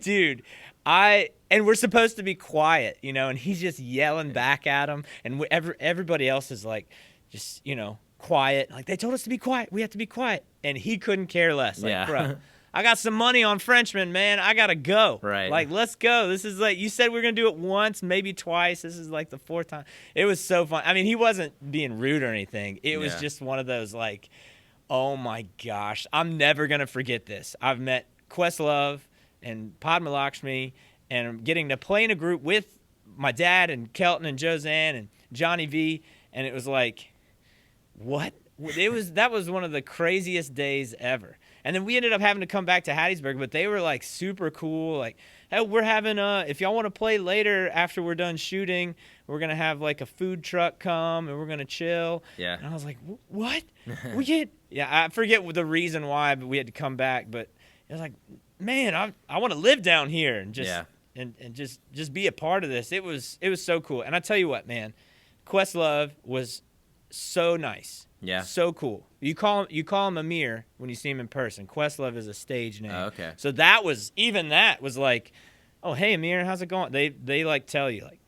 dude, and we're supposed to be quiet, and he's just yelling back at him, and everybody else is like, just, quiet. Like, they told us to be quiet. We have to be quiet. And he couldn't care less. Like, bro, I got some money on Frenchmen, man. I got to go. Right. Like, let's go. This is like, you said we are going to do it once, maybe twice. This is like the 4th time. It was so fun. I mean, he wasn't being rude or anything. It was just one of those like, oh my gosh, I'm never going to forget this. I've met Questlove and Padma Lakshmi, and I'm getting to play in a group with my dad and Kelton and Josanne and Johnny V. And it was like, what? That was one of the craziest days ever. And then we ended up having to come back to Hattiesburg, but they were like super cool. Like, "Hey, we're having if y'all want to play later after we're done shooting, we're gonna have like a food truck come and we're gonna chill." Yeah. And I was like, "What? We get?" Yeah, I forget the reason why, but we had to come back. But it was like, man, I want to live down here and just and just be a part of this. It was so cool. And I tell you what, man, Questlove was so nice. Yeah. So cool. You call him Amir when you see him in person. Questlove is a stage name. Oh, okay. So that was like, "Oh, hey Amir, how's it going?" They like tell you, like,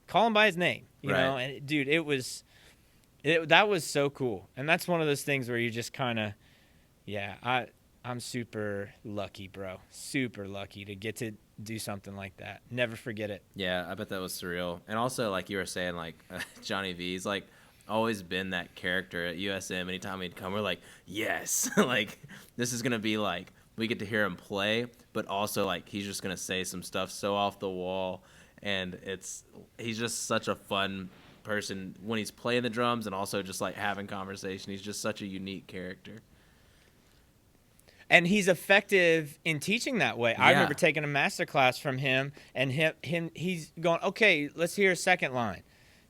call him by his name, you know. And dude, that was so cool. And that's one of those things where you just kind of, I'm super lucky, bro. Super lucky to get to do something like that. Never forget it. Yeah, I bet that was surreal. And also, like you were saying, like Johnny V's like always been that character at USM. Anytime he'd come, we're like, yes, like this is gonna be like we get to hear him play, but also like he's just gonna say some stuff so off the wall, and he's just such a fun person when he's playing the drums and also just like having conversation. He's just such a unique character. And he's effective in teaching that way. I remember taking a master class from him, and he's going, "Okay, let's hear a second line."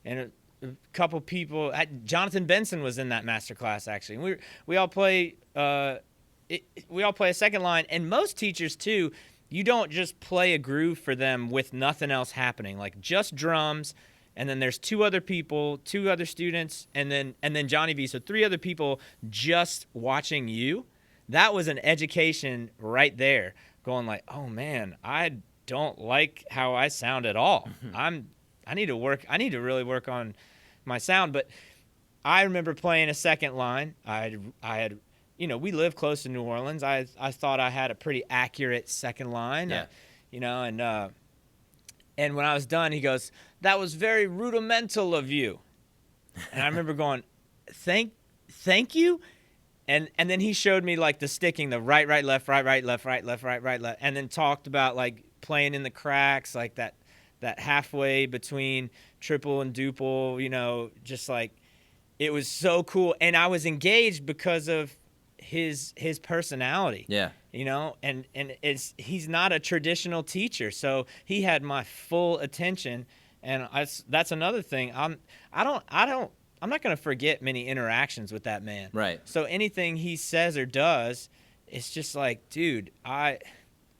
And a couple people, Jonathan Benson was in that master class actually. And we all play a second line, and most teachers too, you don't just play a groove for them with nothing else happening, like just drums, and then there's 2 other people, 2 other students, and then Johnny V. So 3 other people just watching you. That was an education right there, going like, "Oh man, I don't like how I sound at all. I need to really work on my sound." But I remember playing a second line. I had, we live close to New Orleans. I thought I had a pretty accurate second line. Yeah. And when I was done, he goes, "That was very rudimental of you." And I remember going, thank you. And then he showed me like the sticking, the right, left, right, left, right, left, right, left, and then talked about like playing in the cracks, like that halfway between triple and duple, just like, it was so cool. And I was engaged because of his personality. Yeah. And he's not a traditional teacher, so he had my full attention. And that's another thing. I'm not going to forget many interactions with that man. Right. So anything he says or does, it's just like, dude, I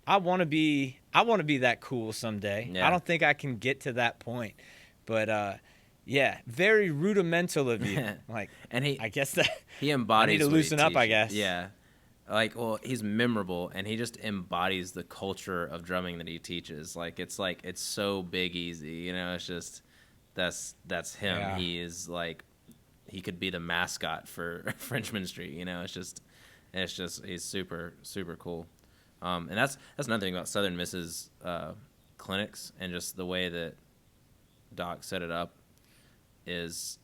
want to be that cool someday. Yeah. I don't think I can get to that point, but very rudimental of you. Like, and I guess that he embodies. I need to loosen up, I guess. Yeah. Like, well, he's memorable, and he just embodies the culture of drumming that he teaches. Like, it's so big easy. It's just that's him. Yeah. He is like, he could be the mascot for Frenchman Street. It's just he's super, super cool. And that's another thing about Southern Miss's clinics, and just the way that Doc set it up is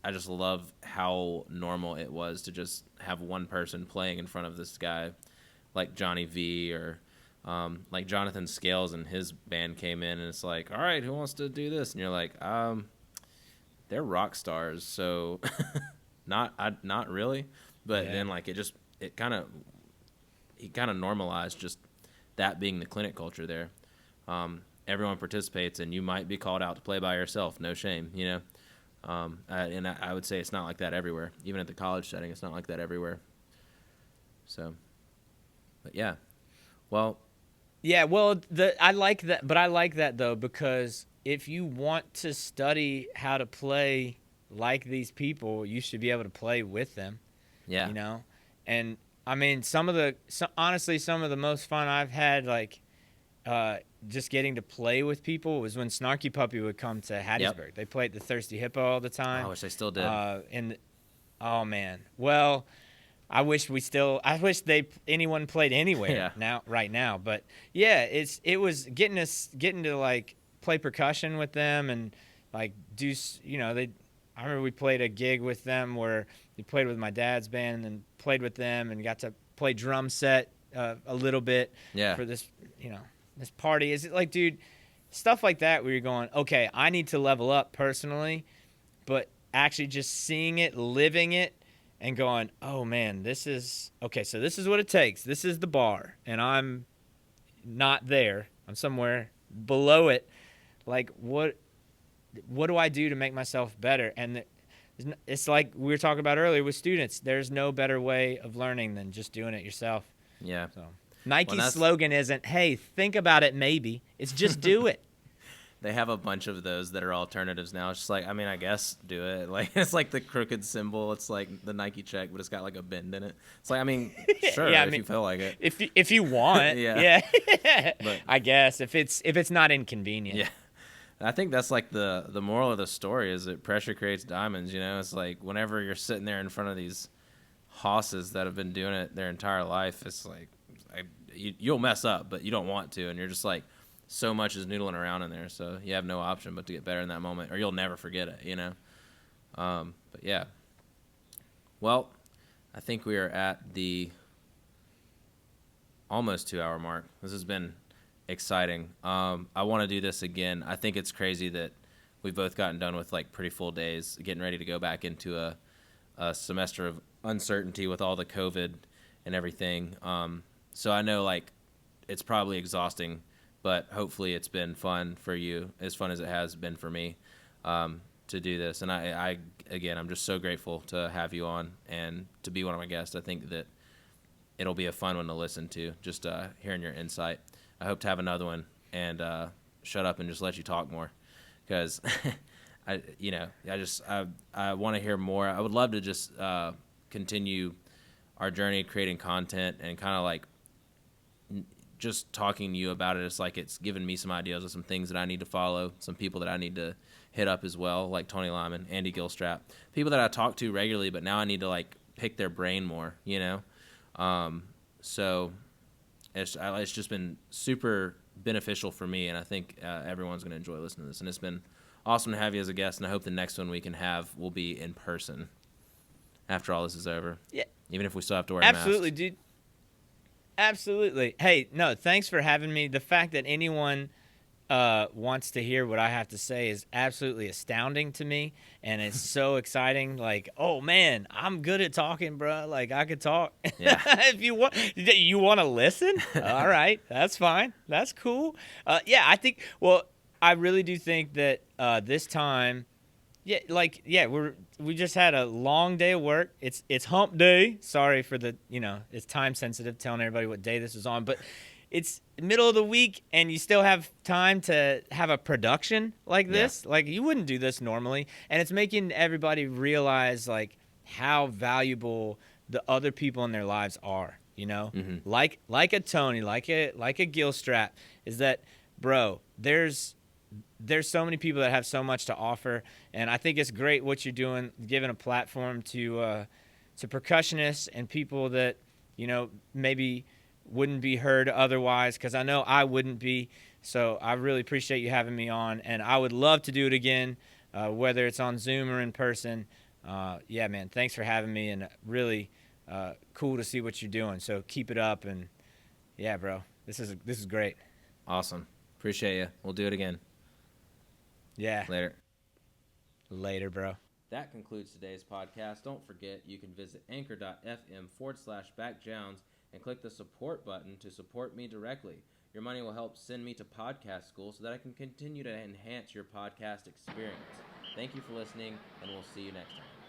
I just love how normal it was to just have one person playing in front of this guy, like Johnny V or like Jonathan Scales and his band came in, and it's like, all right, who wants to do this? And you're like, they're rock stars, so not really. But then like he kind of normalized just that being the clinic culture there. Everyone participates, and you might be called out to play by yourself. No shame, you know. And I would say it's not like that everywhere. Even at the college setting, it's not like that everywhere. So, but yeah. Well. Yeah, well, I like that, but I like that though, because if you want to study how to play like these people, you should be able to play with them. Yeah. You know? And I mean, honestly, some of the most fun I've had, like, just getting to play with people was when Snarky Puppy would come to Hattiesburg. Yep. They played the Thirsty Hippo all the time. I wish they still did. Oh man. Well, I wish anyone played anywhere right now. But yeah, it was getting to like play percussion with them and like do, you know, I remember we played a gig with them where we played with my dad's band and then played with them and got to play drum set a little bit for this, you know, this party. Is it like, dude, stuff like that where you're going, okay, I need to level up personally, but actually just seeing it, living it, and going, oh man, this is what it takes. This is the bar, and I'm not there. I'm somewhere below it. Like, what do I do to make myself better? And it's like we were talking about earlier with students. There's no better way of learning than just doing it yourself. Yeah. So Nike's slogan isn't, hey, think about it maybe. It's just do it. They have a bunch of those that are alternatives now. It's just like, I mean, I guess do it. Like, it's like the crooked symbol. It's like the Nike check, but it's got like a bend in it. It's like, I mean, sure, if you feel like it. If you want, yeah. But, I guess if it's not inconvenient. Yeah. I think that's like the moral of the story is that pressure creates diamonds. You know, it's like whenever you're sitting there in front of these hosses that have been doing it their entire life, it's like you'll mess up, but you don't want to, and you're just like, so much is noodling around in there, so you have no option but to get better in that moment, or you'll never forget it, you know? But yeah. Well, I think we are at the almost 2-hour mark. This has been exciting. I want to do this again. I think it's crazy that we've both gotten done with like pretty full days, getting ready to go back into a semester of uncertainty with all the COVID and everything. So I know like it's probably exhausting, but hopefully it's been fun for you, as fun as it has been for me, to do this. And I'm just so grateful to have you on and to be one of my guests. I think that it'll be a fun one to listen to, just hearing your insight. I hope to have another one and shut up and just let you talk more, because I want to hear more. I would love to just continue our journey creating content and kind of like just talking to you about it. It's like it's given me some ideas of some things that I need to follow, some people that I need to hit up as well, like Tony Lyman, Andy Gilstrap, people that I talk to regularly, but now I need to like pick their brain more, you know? So it's just been super beneficial for me, and I think everyone's going to enjoy listening to this. And it's been awesome to have you as a guest, and I hope the next one we can have will be in person after all this is over. Yeah. Even if we still have to wear masks. Absolutely, dude. Absolutely. Hey, no, thanks for having me. The fact that anyone wants to hear what I have to say is absolutely astounding to me, and it's so exciting. Like, oh man, I'm good at talking, bro. Like, I could talk. Yeah. If you want to listen, all right, that's fine. That's cool. I think. Well, I really do think that this time. We just had a long day of work. It's hump day. Sorry for it's time sensitive telling everybody what day this is on, but it's middle of the week and you still have time to have a production like this. Yeah. Like you wouldn't do this normally, and it's making everybody realize like how valuable the other people in their lives are, you know? Mm-hmm. Like a Tony, like a Gilstrap, is that, bro, there's so many people that have so much to offer, and I think it's great what you're doing, giving a platform to percussionists and people that, you know, maybe wouldn't be heard otherwise, because I know I wouldn't be. So I really appreciate you having me on, and I would love to do it again, whether it's on Zoom or in person. Yeah, man, thanks for having me, and really cool to see what you're doing. So keep it up, and yeah, bro, this is great. Awesome. Appreciate you. We'll do it again. Yeah, Later. later, bro. That concludes today's podcast. Don't forget, you can visit anchor.fm/backjounds and click the support button to support me directly. Your money will help send me to podcast school so that I can continue to enhance your podcast experience. Thank you for listening, and we'll see you next time.